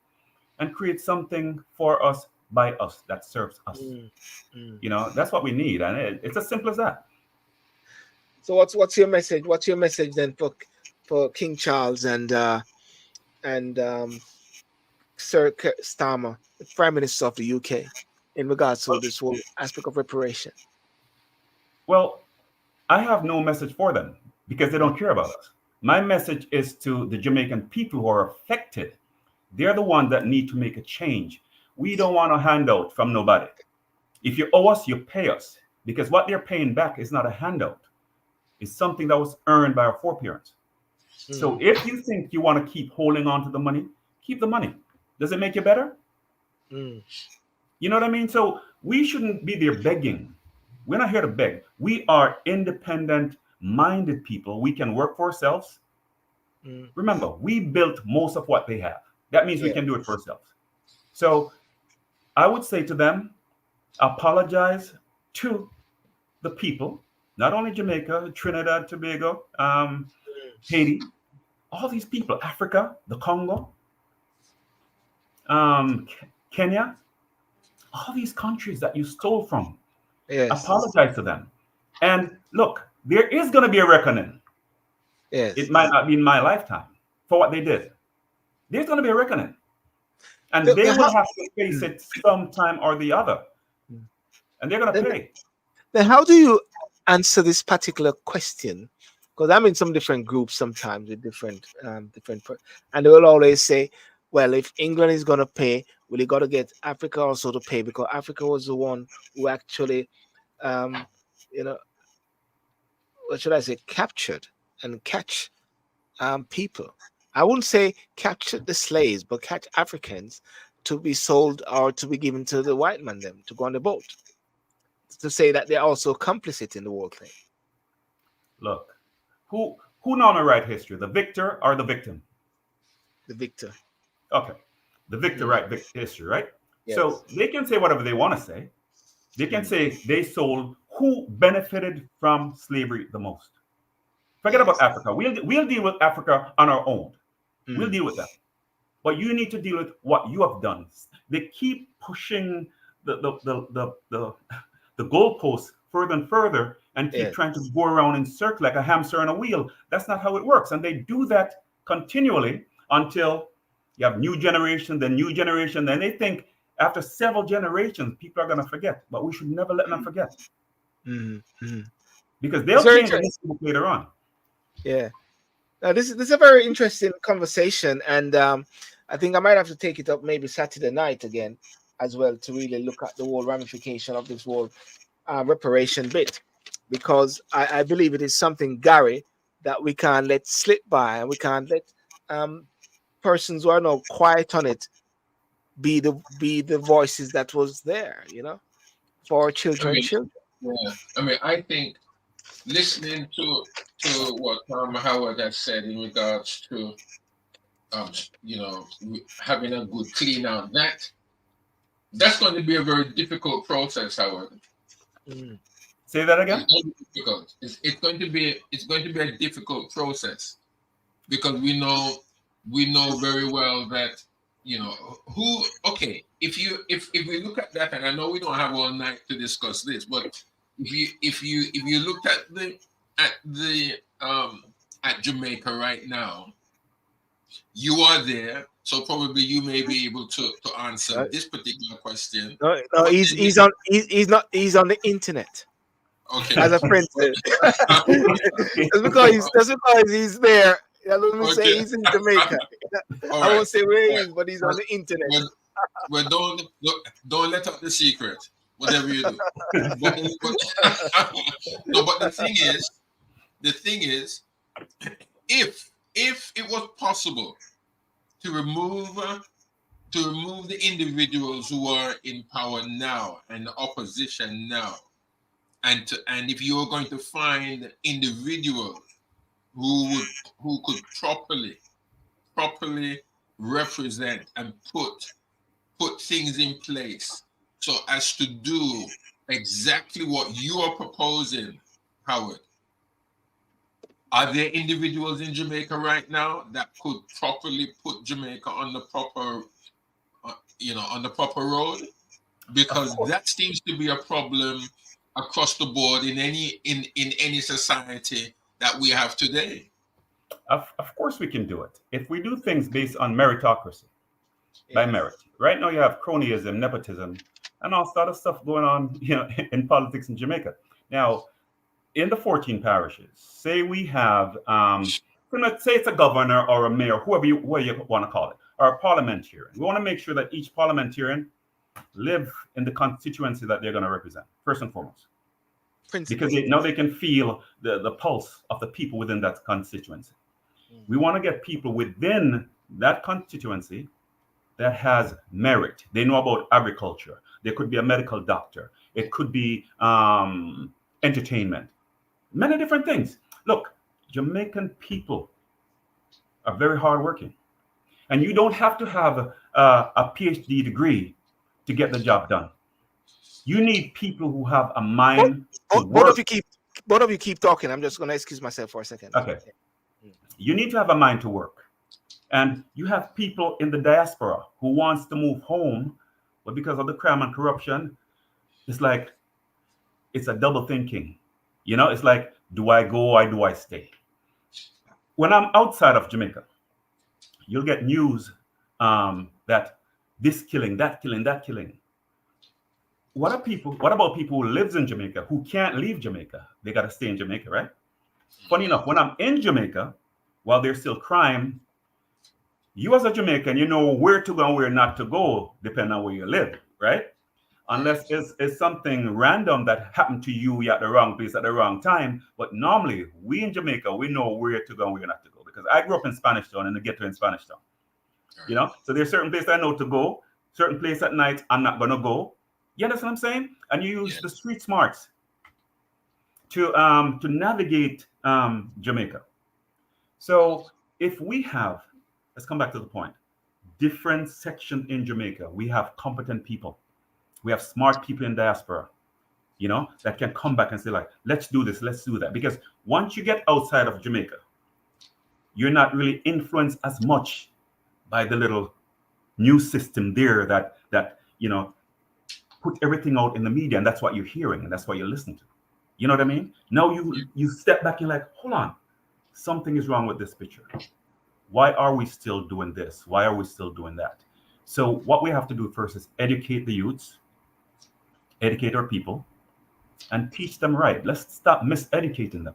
and create something for us by us that serves us. You know, that's what we need, and it's as simple as that. So what's your message? What's your message then for King Charles and Sir Keir Starmer, the Prime Minister of the UK, in regards to this whole aspect of reparation? Well, I have no message for them because they don't care about us. My message is to the Jamaican people who are affected. They're the ones that need to make a change. We don't want a handout from nobody. If you owe us, you pay us, because what they're paying back is not a handout. It's something that was earned by our foreparents. So if you think you want to keep holding on to the money, keep the money. Does it make you better? You know what I mean? So we shouldn't be there begging. We're not here to beg. We are independent-minded people. We can work for ourselves. Remember, we built most of what they have. That means we can do it for ourselves. So I would say to them, apologize to the people, not only Jamaica, Trinidad, Tobago, Haiti, all these people, Africa, the Congo, Kenya, all these countries that you stole from. Apologize to them. And look, there is going to be a reckoning. It might not be in my lifetime for what they did. There's going to be a reckoning. And they will have to face it sometime or the other. And they're going to pay. Then how do you answer this particular question? Because I'm in some different groups sometimes with different, and they will always say, well, if England is going to pay, well, you got to get Africa also to pay, because Africa was the one who actually, what should I say, captured and catch people. I wouldn't say captured the slaves, but catch Africans to be sold or to be given to the white man, them to go on the boat. To say that they're also complicit in the whole thing. Look, who normally write history, the victor or the victim? The victor. Okay, the victor write history, right? Yes. So they can say whatever they want to say. They can say they sold. Who benefited from slavery the most? Forget about Africa. We'll deal with Africa on our own. We'll deal with that. But you need to deal with what you have done. They keep pushing the goalposts further and further and keep trying to go around in circle like a hamster on a wheel. That's not how it works. And they do that continually until you have new generation, then new generation. Then they think after several generations, people are going to forget. But we should never let them forget. Because they'll change later on. Yeah. This is a very interesting conversation. And I think I might have to take it up maybe Saturday night again as well to really look at the whole ramification of this whole reparation bit, because I believe it is something, Garry, that we can't let slip by, and we can't let persons who are now quiet on it be the voices that was there, for our children. I think listening to what Howard has said in regards to having a good clean out, that's going to be a very difficult process, Howard. Say that again. It's going to be a difficult process, because we know we know very well that, you know, who, okay, if we look at that, and I know we don't have all night to discuss this, but if you looked at the at Jamaica right now, you are there, so probably you may be able to answer this particular question. No, But then he's on he's on the internet, okay. as a friend said. That's because he's there. Let me say Okay. he's in Jamaica. All I right. won't say where All he right. is, but he's on the internet. Well, don't let out the secret, whatever you do. But, no, but the thing is, if it was possible to remove the individuals who are in power now and the opposition now, and if you are going to find individuals who could properly represent and put things in place so as to do exactly what you are proposing, Howard. Are there individuals in Jamaica right now that could properly put Jamaica on the proper, on the proper road? Because that seems to be a problem across the board in any society that we have today. Of course we can do it if we do things based on meritocracy, by merit. Right now you have cronyism, nepotism, and all sort of stuff going on, in politics in Jamaica. Now, in the 14 parishes, say we have, let's say it's a governor or a mayor, whoever you want to call it, or a parliamentarian. We want to make sure that each parliamentarian live in the constituency that they're going to represent, first and foremost. Because now they can feel the pulse of the people within that constituency. We want to get people within that constituency that has merit. They know about agriculture. There could be a medical doctor. It could be entertainment. Many different things. Look, Jamaican people are very hardworking. And you don't have to have a PhD degree to get the job done. You need people who have a mind to work. Both of you keep talking. I'm just going to excuse myself for a second. Okay. You need to have a mind to work. And you have people in the diaspora who wants to move home, but because of the crime and corruption, it's like, it's a double thinking. It's like, do I go or do I stay? When I'm outside of Jamaica, you'll get news that this killing, that killing, that killing. What about people who lives in Jamaica who can't leave Jamaica? They got to stay in Jamaica, right? Funny enough, when I'm in Jamaica, while there's still crime, you as a Jamaican, you know where to go and where not to go, depending on where you live, right? Unless it's something random that happened to you at the wrong place at the wrong time. But normally, we in Jamaica, we know where to go and where not to go. Because I grew up in Spanish Town, in the ghetto in Spanish Town. So there's certain places I know to go, certain place at night I'm not gonna go. You understand what I'm saying? And you use the street smarts to navigate Jamaica. So if we have, let's come back to the point, different sections in Jamaica, we have competent people. We have smart people in diaspora, that can come back and say, like, let's do this, let's do that. Because once you get outside of Jamaica, you're not really influenced as much by the little news system there that put everything out in the media, and that's what you're hearing and that's what you're listening to. You know what I mean? Now you step back, you're like, hold on, something is wrong with this picture. Why are we still doing this? Why are we still doing that? So what we have to do first is educate the youths, educate our people, and teach them right. Let's stop miseducating them.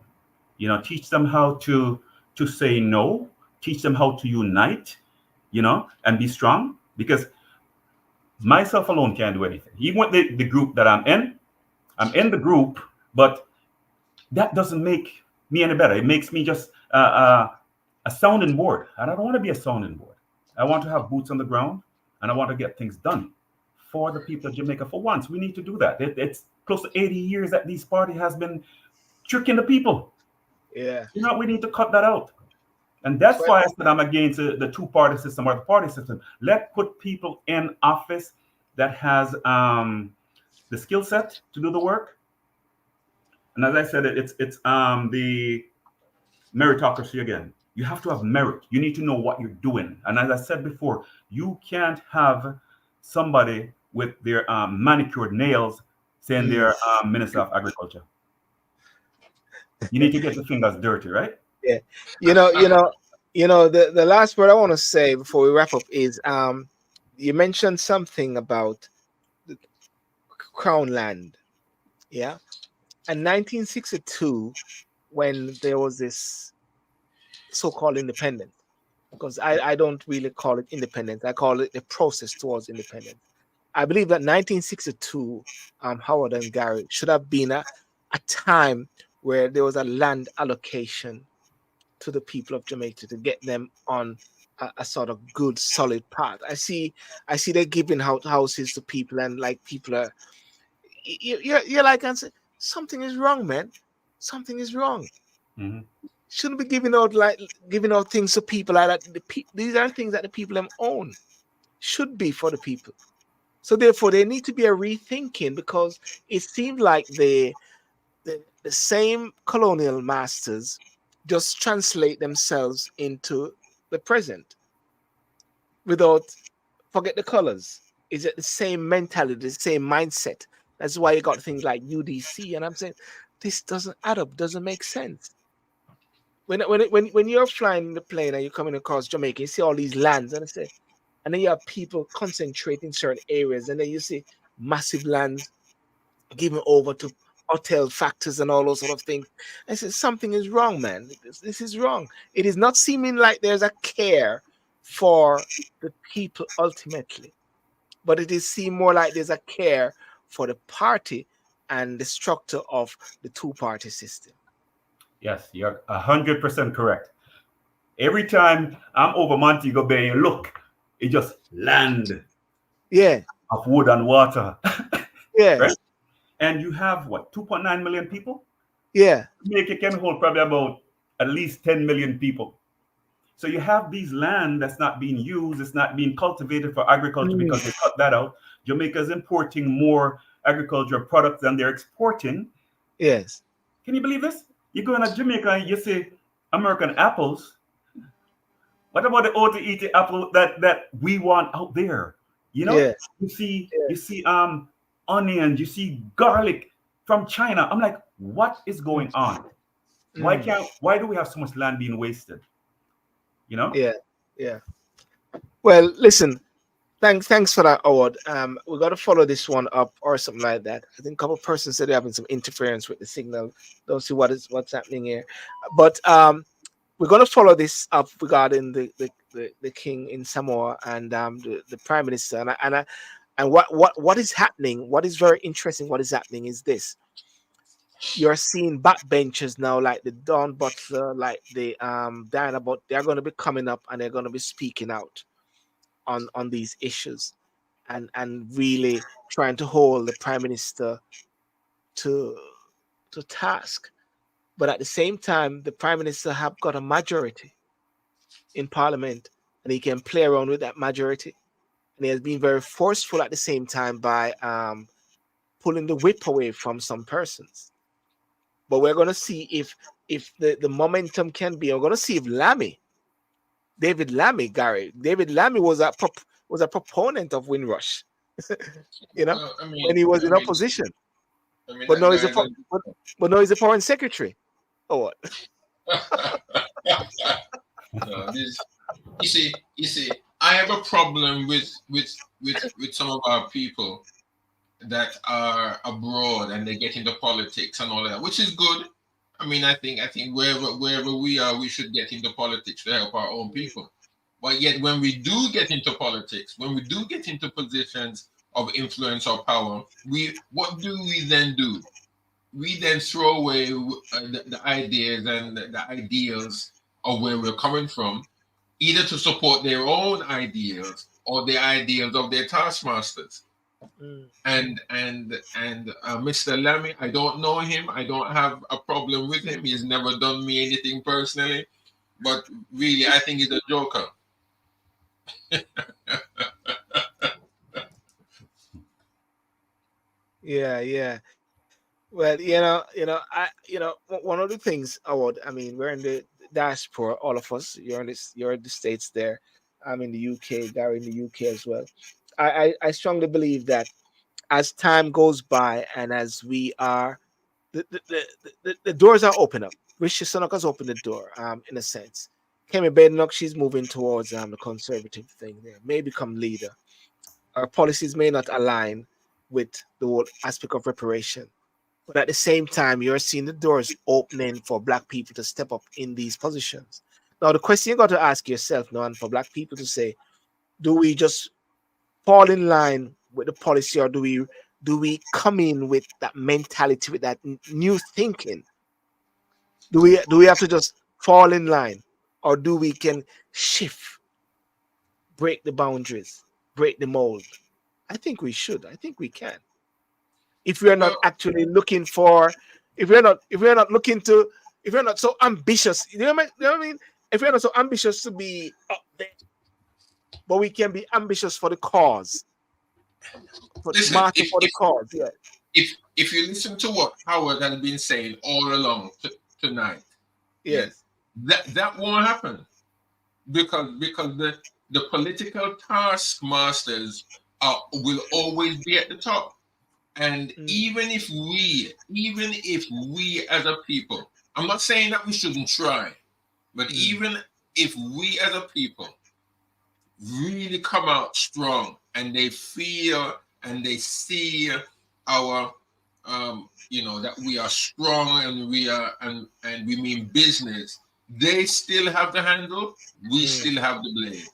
Teach them how to say no, teach them how to unite, and be strong. Because myself alone can't do anything. Even with the group that I'm in the group, but that doesn't make me any better. It makes me just a sounding board. And I don't want to be a sounding board. I want to have boots on the ground, and I want to get things done for the people of Jamaica. For once, we need to do that. It's close to 80 years that this party has been tricking the people. Yeah. We need to cut that out. And that's why I said I'm against the two-party system or the party system. Let's put people in office that has the skill set to do the work. And as I said, it's the meritocracy again. You have to have merit. You need to know what you're doing. And as I said before, you can't have somebody with their manicured nails saying they're Minister of Agriculture. You need to get the fingers dirty, right? Yeah. The last word I want to say before we wrap up is you mentioned something about the crown land. Yeah. And 1962, when there was this so-called independence, because I don't really call it independence, I call it the process towards independence. I believe that 1962, Howard and Garry, should have been a time where there was a land allocation to the people of Jamaica to get them on a sort of good, solid path. I see they're giving out houses to people, and like people are, you're like, and say, something is wrong, man. Something is wrong. Mm-hmm. Shouldn't be giving out things to people like that. These are things that the people them own. Should be for the people. So therefore, there need to be a rethinking, because it seemed like the same colonial masters just translate themselves into the present without, forget the colors. Is it the same mentality, the same mindset? That's why you got things like UDC, and I'm saying this doesn't add up, doesn't make sense. When you're flying the plane and you're coming across Jamaica, you see all these lands, and then you have people concentrating in certain areas, and then you see massive lands given over to hotel factors and all those sort of things. I said, something is wrong, man. This is wrong. It is not seeming like there's a care for the people ultimately, but it is seem more like there's a care for the party and the structure of the two-party system. Yes, you're 100% correct. Every time I'm over Montego Bay, look, it just land Yeah. of wood and water. Yeah. Right? And you have what, 2.9 million people? Yeah. Jamaica can hold probably about at least 10 million people. So you have these land that's not being used, it's not being cultivated for agriculture because they cut that out. Jamaica is importing more agricultural products than they're exporting. Yes. Can you believe this? You go to Jamaica and you see American apples. What about the OTET apple that we want out there? You know, Yeah. you see onions, you see garlic from China. I'm like, what is going on? Why do we have so much land being wasted? You know? Yeah. Yeah. Well, listen, thanks for that, Howard. We got to follow this one up or something like that. I think a couple of persons said they're having some interference with the signal. Don't see what's happening here, but we're going to follow this up regarding the king in Samoa and the prime minister, and what is happening. What is very interesting. What is happening is this: you're seeing backbenchers now, like the Don Butler, like the Diana, but they're going to be coming up and they're going to be speaking out on these issues, and really trying to hold the prime minister to task. But at the same time, the prime minister have got a majority in parliament, and he can play around with that majority. And he has been very forceful at the same time by pulling the whip away from some persons. But we're going to see if the momentum can be. We're going to see if David Lammy, Garry. David Lammy was a proponent of Windrush, when he was in opposition. But now he's a foreign secretary. Or what? You see, I have a problem with some of our people that are abroad and they get into politics and all that, which is good. I mean, I think wherever we are, we should get into politics to help our own people. But yet, when we do get into politics, when we do get into positions of influence or power, what do we then do? We then throw away the ideas and the ideals of where we're coming from, either to support their own ideals or the ideals of their taskmasters. And Mr. Lammy, I don't know him. I don't have a problem with him. He's never done me anything personally. But really, I think he's a joker. Yeah. Well, one of the things, Howard, I mean, we're in the diaspora, all of us. You're in the States there. I'm in the UK, Garry in the UK as well. I strongly believe that as time goes by and as we are, the doors are open up. Rishi Sunak has opened the door, in a sense. Kemi Badenoch, she's moving towards the conservative thing there, may become leader. Our policies may not align with the whole aspect of reparation. But at the same time, you're seeing the doors opening for Black people to step up in these positions. Now, the question you got to ask yourself now, and for Black people to say, do we just fall in line with the policy, or do we come in with that mentality, with that new thinking? Do we have to just fall in line, or do we can shift, break the boundaries, break the mold? I think we should. I think we can. If we are not Well, actually looking for, if we're not looking to, if we're not so ambitious, you know what I mean? If we're not so ambitious to be up there, but we can be ambitious for the cause, for listen, marching for the cause. Yeah. if you listen to what Howard has been saying all along tonight, yes, Yes. that won't happen because the political taskmasters will always be at the top. And even if we as a people, I'm not saying that we shouldn't try, but even if we as a people really come out strong and they feel and they see our that we are strong and we are and we mean business, they still have the handle, we still have the blade.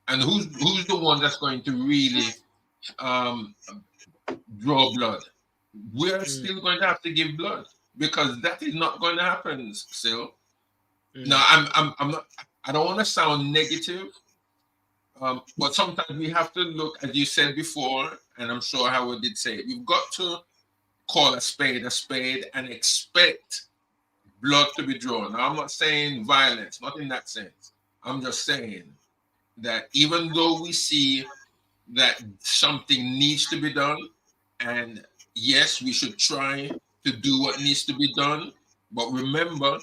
And who's the one that's going to really draw blood? We're still going to have to give blood because that is not going to happen still. Now I'm not, I don't want to sound negative, but sometimes we have to look, as you said before, and I'm sure Howard did say it, we've got to call a spade and expect blood to be drawn. Now, I'm not saying violence, not in that sense. I'm just saying that even though we see that something needs to be done, and yes, we should try to do what needs to be done, but remember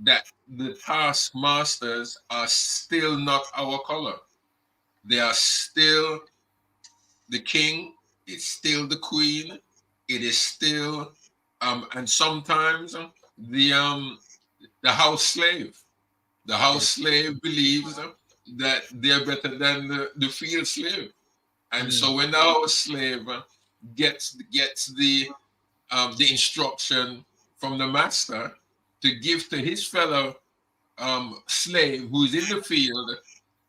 that the taskmasters are still not our color. They are still the king, it's still the queen, it is still and sometimes the house slave. The house slave believes that they're better than the field slave. And so when the house slave gets the instruction from the master to give to his fellow slave who's in the field,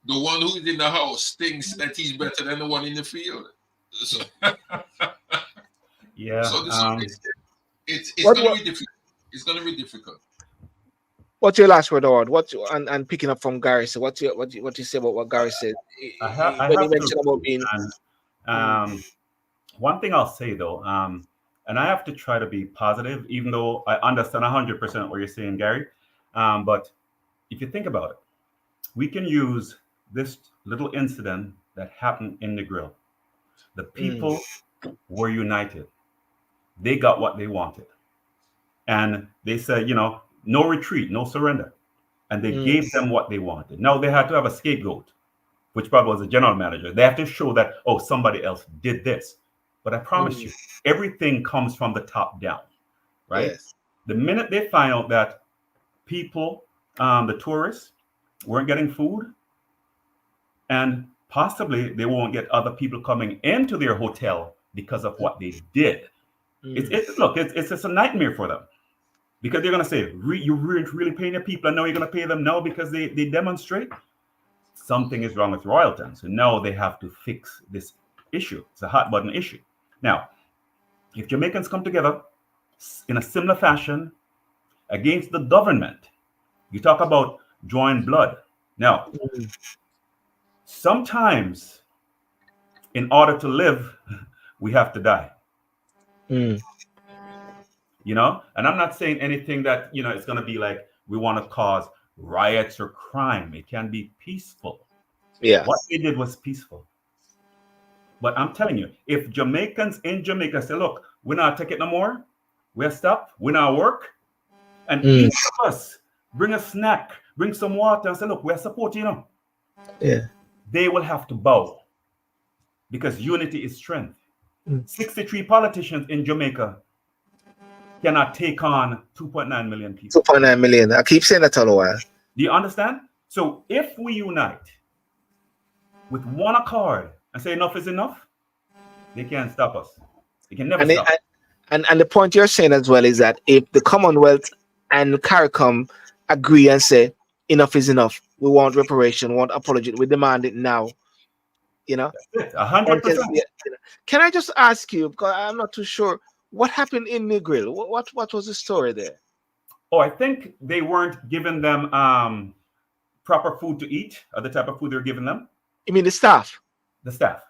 the one who's in the house thinks that he's better than the one in the field. So, Yeah. so it's What going to what be difficult. It's going to be difficult. what's your last word, Howard? And picking up from Garry? So what you say about what Garry said I when he have to mentioned about being and one thing I'll say though, and I have to try to be positive, even though I understand 100% what you're saying, Garry. But if you think about it, we can use this little incident that happened in the grill. The people were united. They got what they wanted. And they said, no retreat, no surrender. And they gave them what they wanted. Now they had to have a scapegoat, which probably was a general manager. They have to show that, oh, somebody else did this. But I promise you, everything comes from the top down, right? Yes. The minute they find out that people, the tourists, weren't getting food, and possibly they won't get other people coming into their hotel because of what they did. It's just a nightmare for them. Because they're going to say, you weren't really paying your people, and now you're going to pay them now because they demonstrate. Something is wrong with Royalton. So now they have to fix this issue. It's a hot button issue. Now, if Jamaicans come together in a similar fashion against the government, you talk about drawing blood. Now, sometimes in order to live, we have to die. And I'm not saying anything that, it's going to be like we want to cause riots or crime. It can be peaceful. Yeah. What they did was peaceful. But I'm telling you, if Jamaicans in Jamaica say, look, we're not taking it no more, we're stopped, we're not work, and each of us bring a snack, bring some water and say, look, we're supporting you. Yeah. They will have to bow because unity is strength. 63 politicians in Jamaica cannot take on 2.9 million people. 2.9 million. I keep saying that all the while. Do you understand? So if we unite with one accord and say enough is enough, they can't stop us. They can never stop. And the point you're saying as well is that if the Commonwealth and CARICOM agree and say enough is enough, we want reparation, we want apology, we demand it now. 100%. Can I just ask you, because I'm not too sure, what happened in Negril? What was the story there? Oh, I think they weren't giving them proper food to eat, or the type of food they were giving them. You mean the staff? The staff.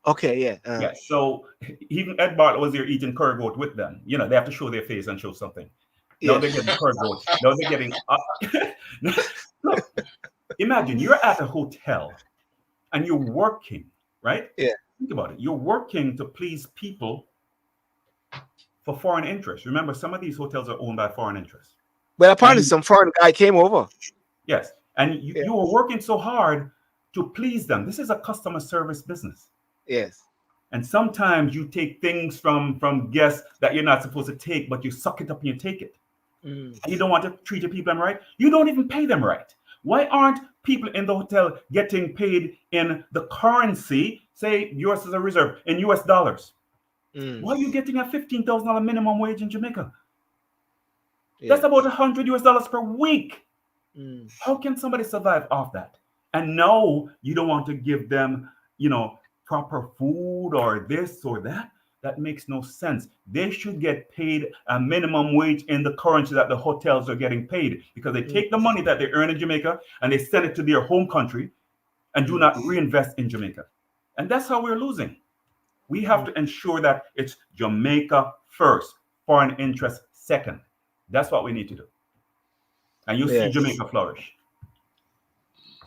Okay, yeah. Yeah. So even Ed Bartlett was there eating curry goat with them. They have to show their face and show something. Yeah. Now they're getting curry goat. Now they're getting. Look, imagine you're at a hotel and you're working, right? Yeah. Think about it. You're working to please people for foreign interests. Remember, some of these hotels are owned by foreign interests. Well, apparently some foreign guy came over. Yes. And you were working so hard to please them. This is a customer service business. Yes. And sometimes you take things from guests that you're not supposed to take, but you suck it up and you take it. And you don't want to treat your people right. You don't even pay them right. Why aren't people in the hotel getting paid in the currency, say yours is a reserve, in US dollars? Why are you getting a $15,000 minimum wage in Jamaica? Yeah. That's about $100 US per week. How can somebody survive off that? And no, you don't want to give them, proper food or this or that. That makes no sense. They should get paid a minimum wage in the currency that the hotels are getting paid, because they take the money that they earn in Jamaica and they send it to their home country and do not reinvest in Jamaica. And that's how we're losing. We have to ensure that it's Jamaica first, foreign interest second. That's what we need to do. And you'll see Jamaica flourish.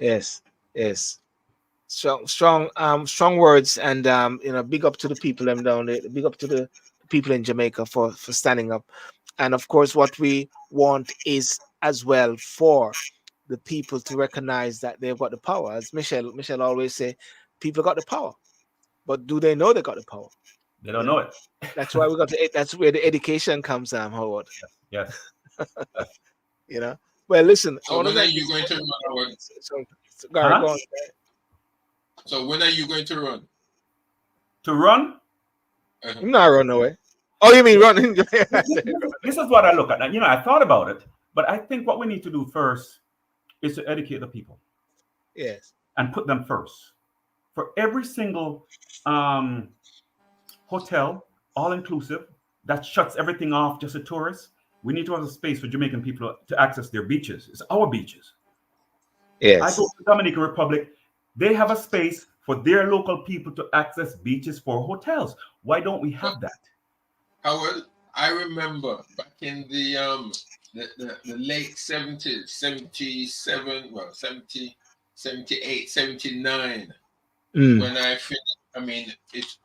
Yes. Strong words, and big up to the people them down there, big up to the people in Jamaica for standing up. And of course, what we want is as well for the people to recognize that they've got the power. As Michelle always say, people got the power, but do they know they got the power? They don't know it. That's why that's where the education comes, Howard. Yes. Well, listen. So when are you going to run, Howard? So Garry, go on. So when are you going to run? To run? I'm not running away. Oh, you mean running? This is what I look at. I thought about it, but I think what we need to do first is to educate the people. Yes. And put them first. For every single hotel, all inclusive, that shuts everything off just to tourists, we need to have a space for Jamaican people to access their beaches. It's our beaches. Yes. I go to the Dominican Republic. They have a space for their local people to access beaches for hotels. Why don't we have that? Howard, I remember back in the late 70s, 77, 70, 78, 79, when I finished, it's...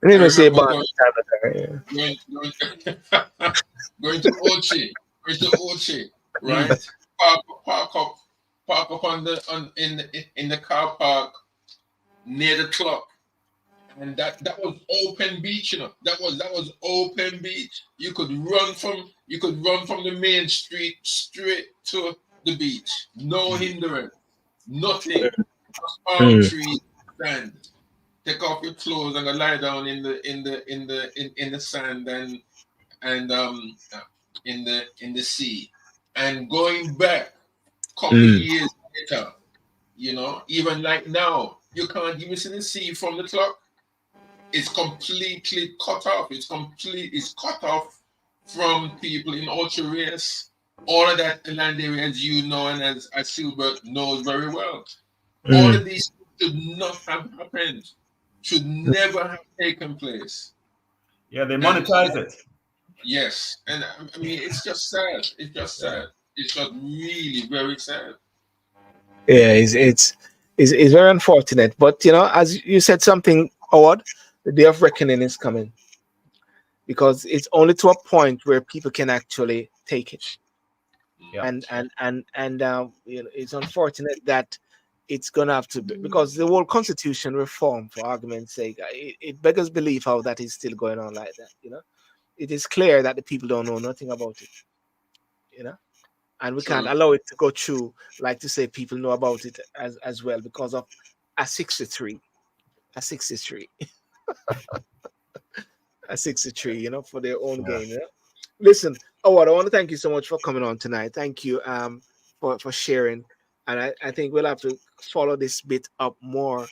going to Ochi, right? Park up in the car park near the clock, and that was open beach. That was open beach. You could run from the main street straight to the beach. No hindrance, nothing. Just palm trees, sand. Take off your clothes and go lie down in the sand and in the sea. And going back a couple of years later, even like now, you can't even see the sea from the clock. It's completely cut off. It's cut off from people in Ultra Race. All of that land area, as you know, and as Sylbourne knows very well. All of these should not have happened. Should never have taken place. Yeah, they monetize it. Yes, and it's just sad. It's just sad. It's just really very sad. Yeah, it's very unfortunate. But as you said something, Howard, the day of reckoning is coming, because it's only to a point where people can actually take it. Yeah. And you know, it's unfortunate that it's gonna have to be, because the whole constitution reform, for argument's sake, it beggars belief how that is still going on like that. You know, it is clear that the people don't know nothing about it. You know, and we can't True. allow it to go through, like to say people know about it as well because of a 63, a 63, a 63. You know, for their own Yeah. gain. You know? Listen, Howard, I want to thank you so much for coming on tonight. Thank you for sharing. And I think we'll have to follow this bit up more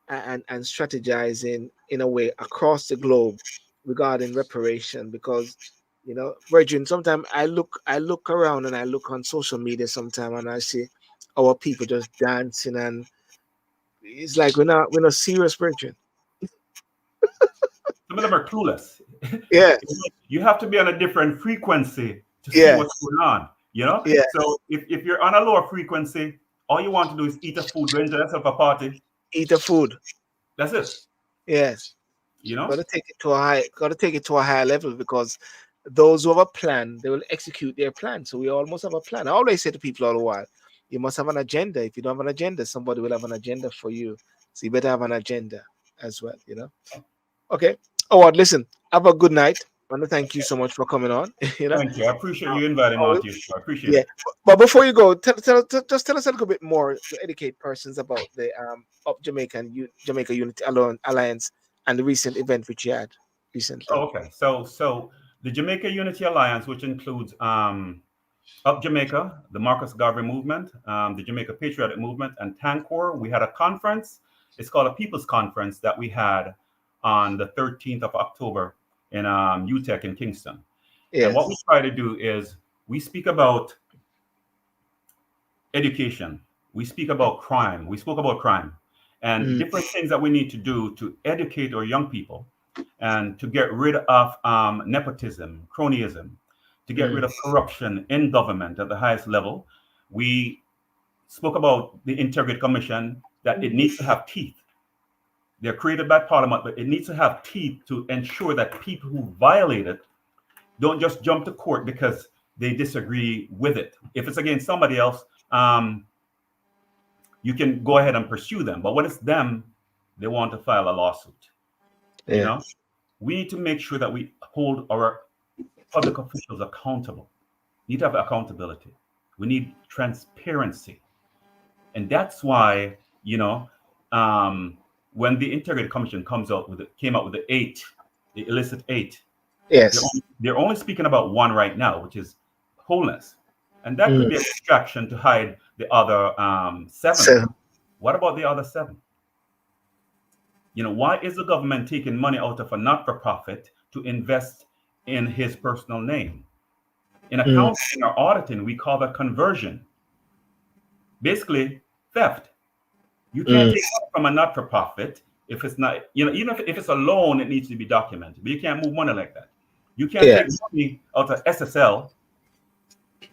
and strategizing in a way across the globe regarding reparation, because you know, Virgin, sometimes I look around and I look on social media sometime and I see our people just dancing, and it's like we're not serious, Virgin. Some of them are clueless. Yeah, You have to be on a different frequency to see yeah, what's going on, you know? yeah. So if you're on a lower frequency, all you want to do is eat a food, go enjoy yourself a party. Eat the food. That's it, Yes. you know? Got to take it to a higher level, because those who have a plan, they will execute their plan. So we almost have a plan. I always say to people all the while, you must have an agenda. If you don't have an agenda, somebody will have an agenda for you. So you better have an agenda as well, you know. Okay. Oh, listen, have a good night. I want to thank you so much for coming on. You know. Thank you. I appreciate you inviting me Oh, on to your show. I appreciate yeah. it. But before you go, just tell us a little bit more to educate persons about the Up Jamaica and Jamaica Unity Alliance and the recent event which you had recently. Oh, okay. So the Jamaica Unity Alliance, which includes Up Jamaica, the Marcus Garvey Movement, the Jamaica Patriotic Movement, and Tancor, we had a conference. It's called a People's Conference that we had on the 13th of October in UTEC in Kingston. And what we Yes. try to do is we speak about education, we speak about crime, we spoke about crime, and Mm, different things that we need to do to educate our young people and to get rid of nepotism, cronyism, to get rid mm, of corruption in government at the highest level. We spoke about the Integrity Commission, that it needs to have teeth. They're created by Parliament, but it needs to have teeth to ensure that people who violate it don't just jump to court because they disagree with it. If it's against somebody else, you can go ahead and pursue them. But when it's them, they want to file a lawsuit. You yeah. know, we need to make sure that we hold our public officials accountable. We need to have accountability. We need transparency, and that's why, you know, when the Integrity Commission came out with the illicit eight, Yes. they're only speaking about one right now, which is wholeness, and that could Mm. be a distraction to hide the other seven. So What about the other seven? You know, why is the government taking money out of a not-for-profit to invest in his personal name? In mm, accounting or auditing, we call that conversion. Basically, theft. You can't mm, take money from a not-for-profit if it's not, you know, even if it's a loan, it needs to be documented. But you can't move money like that. You can't take yes. money out of SSL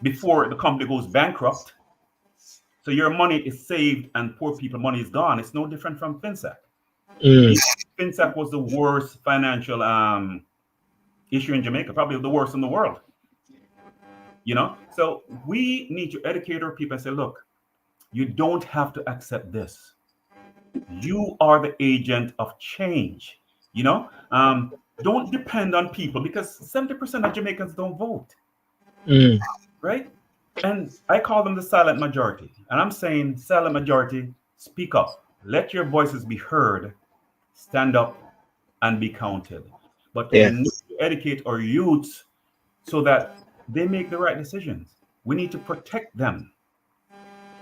before the company goes bankrupt. So your money is saved and poor people money is gone. It's no different from FinSec. Mm, FinSec was the worst financial issue in Jamaica, probably the worst in the world. You know, so we need to educate our people and say, look, you don't have to accept this. You are the agent of change. You know, don't depend on people, because 70% of Jamaicans don't vote, mm, right? And I call them the silent majority. And I'm saying, silent majority, speak up. Let your voices be heard. Stand up and be counted. But we yeah. need to educate our youths so that they make the right decisions. We need to protect them.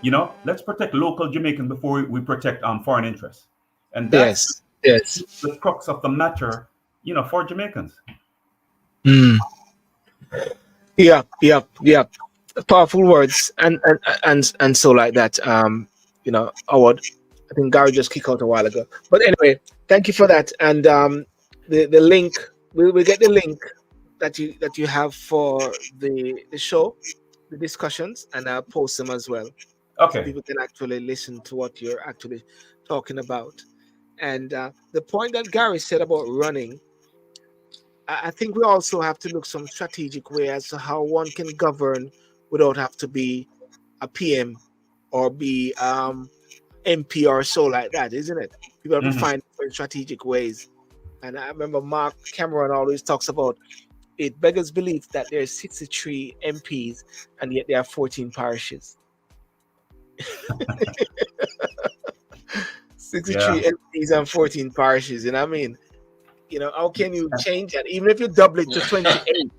You know, let's protect local Jamaicans before we protect foreign interests. And that's Yes. Yes. the crux of the matter, you know, for Jamaicans. Mm. Yeah. Yeah. Yeah. Powerful words, and so like that. You know, Howard. I think Garry just kicked out a while ago. But anyway, thank you for that. And the link, we'll get the link that you have for the show, the discussions, and I'll post them as well, so Okay. people can actually listen to what you're actually talking about. And the point that Garry said about running, I think we also have to look some strategic way as to how one can govern without have to be a PM or be MP or so like that, isn't it? People have to find different strategic ways. And I remember Mark Cameron always talks about it beggars belief that there's 63 MPs and yet there are 14 parishes. 63 MPs and 14 parishes. You know what I mean? You know, how can you change that? Even if you double it to 28,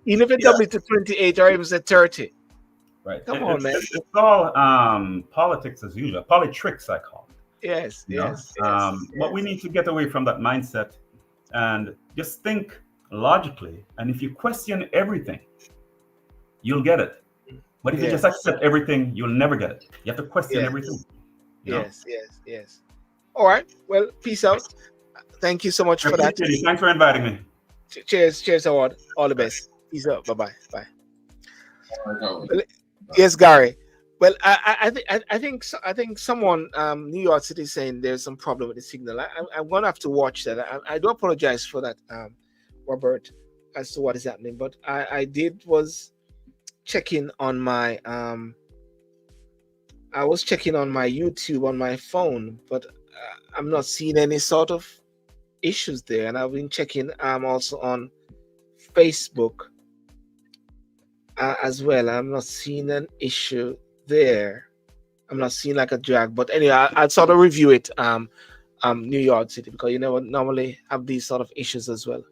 even if you double it to 28 or even say 30. Right. Come on, man. It's all politics as usual. Politics, I call it. Yes, yes. But we need to get away from that mindset and just think logically. And if you question everything, you'll get it. But if you just accept everything, you'll never get it. You have to question everything. Yes. All right. Well, peace out. Thank you so much for that. Thanks for inviting me. Cheers, Howard. All the best. Peace out. Bye. Yes, Garry. Well, I think someone New York City is saying there's some problem with the signal. I'm gonna have to watch that. I do apologize for that, Robert, as to what is happening. But I was checking on my YouTube on my phone, but I'm not seeing any sort of issues there. And I've been checking also on Facebook as well. I'm not seeing an issue there. I'm not seeing like a drag, but anyway, I'll sort of review it New York City, because you know what, normally have these sort of issues as well.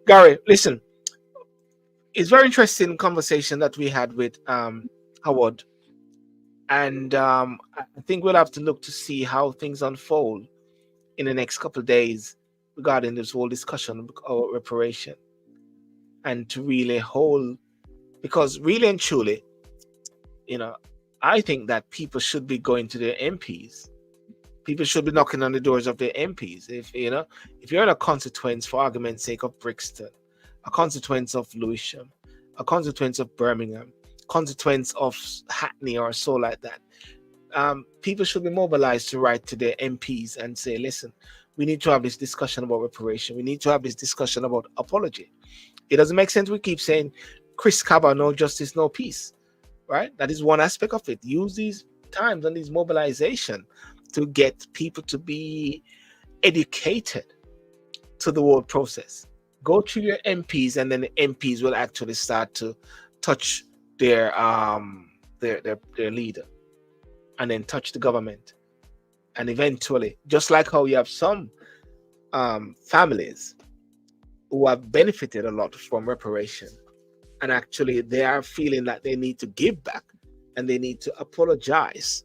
Garry, listen, it's very interesting conversation that we had with Howard, and I think we'll have to look to see how things unfold in the next couple of days regarding this whole discussion about reparation, and to really hold, because really and truly, you know, I think that people should be going to their MPs. People should be knocking on the doors of their MPs. If you're in a constituency, for argument's sake, of Brixton, a constituency of Lewisham, a constituency of Birmingham, constituency of Hackney or so like that, people should be mobilized to write to their MPs and say, listen, we need to have this discussion about reparation. We need to have this discussion about apology. It doesn't make sense we keep saying, Chris Kaba, no justice, no peace, right? That is one aspect of it. Use these times and these mobilization to get people to be educated to the whole process. Go through your MPs, and then the MPs will actually start to touch their leader, and then touch the government. And eventually, just like how you have some families who have benefited a lot from reparation, and actually they are feeling that they need to give back and they need to apologize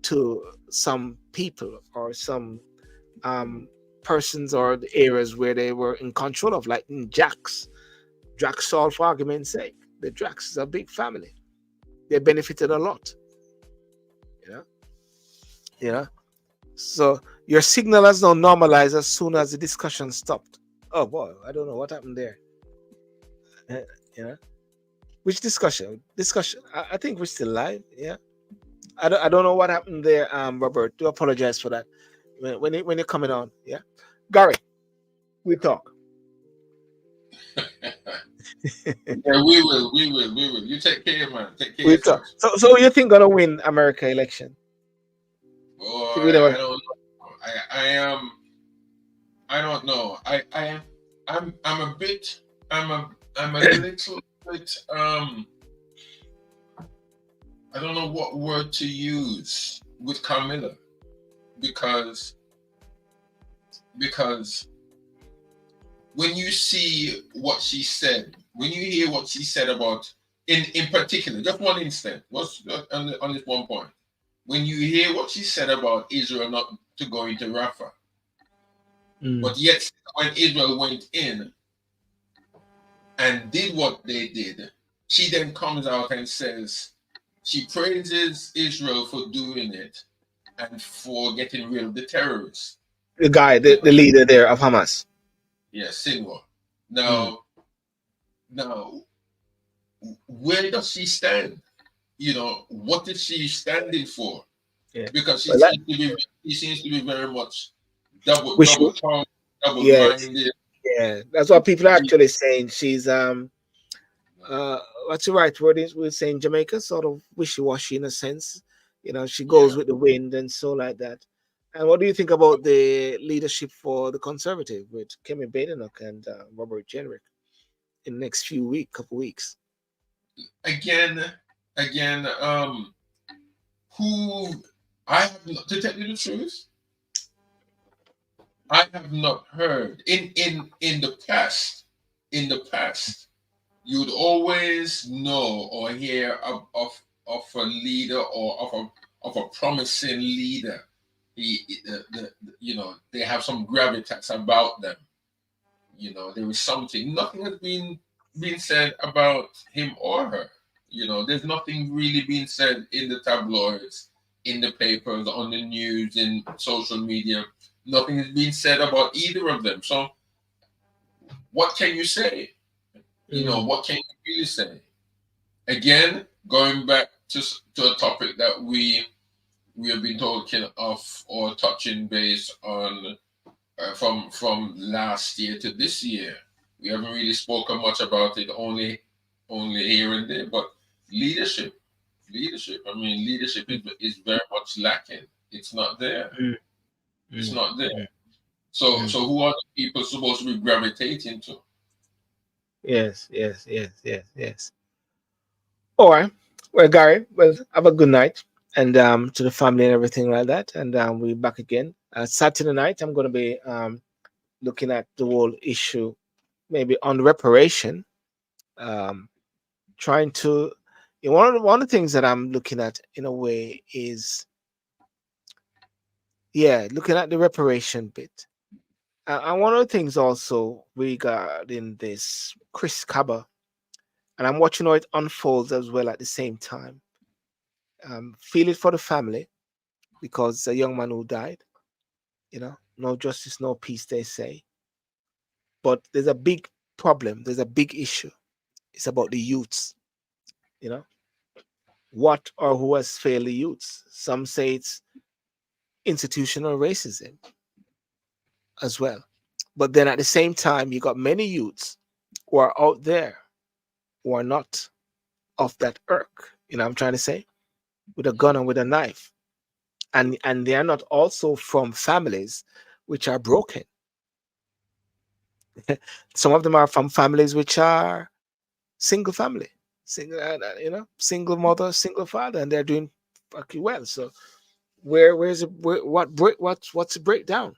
to some people or some persons or the areas where they were in control of, like in Drax Hall, for argument's sake. The Drax is a big family. They benefited a lot. You know? So your signal has now normalized as soon as the discussion stopped. Oh boy, I don't know what happened there. Which discussion? I think we're still live. Yeah. I don't know what happened there, Robert. Do apologize for that. When you're coming on, yeah. Garry, we talk. Yeah, we will. You take care, man. Take care. We talk. So you think gonna win America election? Oh, I don't know. I don't know. I'm a little bit I don't know what word to use with Camilla, because when you see what she said, when you hear what she said about, in particular, just one instant, what's on this one point, when you hear what she said about Israel not to go into Rafah, but yet when Israel went in and did what they did, she then comes out and says she praises Israel for doing it and for getting rid of the terrorists. The guy, the leader there of Hamas. Yes, Sydial. Now, where does she stand? What is she standing for? Yeah. Because she seems to be very much double-minded. Yeah, that's what people are actually saying. She's what's the right word is we say in Jamaica, sort of wishy-washy in a sense. She Yeah. goes with the wind and so like that. And what do you think about the leadership for the Conservative with Kemi Badenoch and Robert Jenrick in the next couple weeks? Again, again, who I have not, to tell you the truth, I have not heard in the past. In the past, you'd always know or hear of a leader or of a promising leader. They have some gravitas about them. There is something. Nothing has been said about him or her. There's nothing really being said in the tabloids, in the papers, on the news, in social media. Nothing is being said about either of them. So, what can you say? What can you really say? Again, going back to a topic that we have been talking of or touching base on from last year to this year. We haven't really spoken much about it, only here and there. But leadership. I mean, leadership is very much lacking. It's not there. It's not there. So who are the people supposed to be gravitating to? Yes. All right. Well, Gary, well, have a good night, and to the family and everything like that. And we're back again. Saturday night, I'm going to be looking at the whole issue, maybe on reparation. Trying to, one of the things that I'm looking at in a way is, looking at the reparation bit. And one of the things also regarding this Chris Kaba, and I'm watching how it unfolds as well at the same time. Feel it for the family because it's a young man who died. No justice, no peace, they say. But there's a big problem. There's a big issue. It's about the youths. What or who has failed the youths? Some say it's institutional racism as well. But then at the same time, you got many youths who are out there who are not of that irk. I'm trying to say, with a gun and with a knife. And they are not also from families which are broken. Some of them are from families which are single family, single mother, single father, and they're doing fucking well. So what's the breakdown?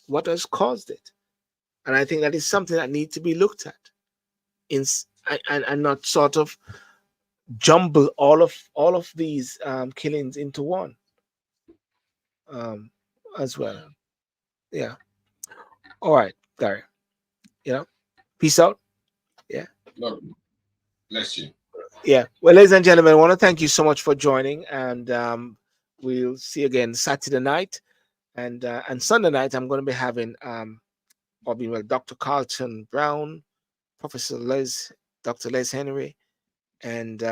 What has caused it? And I think that is something that needs to be looked at, and not sort of jumble all of these killings into one, as well. Yeah. All right, Gary. Peace out. Yeah. Lord bless you. Yeah. Well, ladies and gentlemen, I want to thank you so much for joining, and we'll see you again Saturday night, and Sunday night. I'm going to be having Dr. Carlton Brown, Professor Dr. Les Henry, and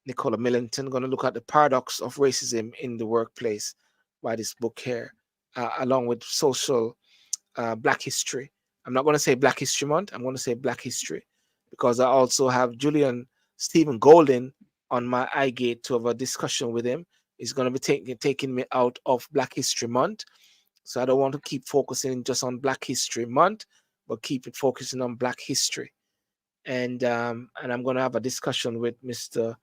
Nicola Millington. Going to look at the paradox of racism in the workplace by this book here, along with social Black history. I'm not going to say Black History Month. I'm going to say Black history, because I also have Julian Stephen Golden on my eye gate to have a discussion with him. He's going to be taking me out of Black History Month. So I don't want to keep focusing just on Black History Month, but keep it focusing on Black history. And I'm going to have a discussion with Mr.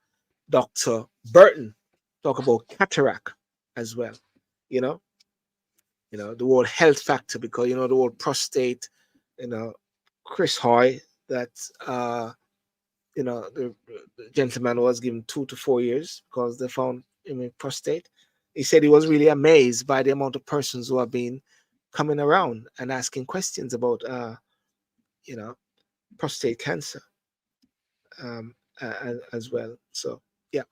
Dr. Burton, talk about cataract as well. The whole health factor, because the whole prostate, Chris Hoy, that the gentleman was given 2 to 4 years because they found him in prostate. He said he was really amazed by the amount of persons who have been coming around and asking questions about prostate cancer as well. So yeah.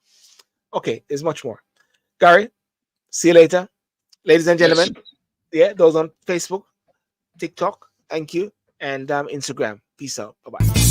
Okay, there's much more. Garry, see you later. Ladies and gentlemen, those on Facebook, TikTok, thank you, and Instagram. Peace out. Bye-bye.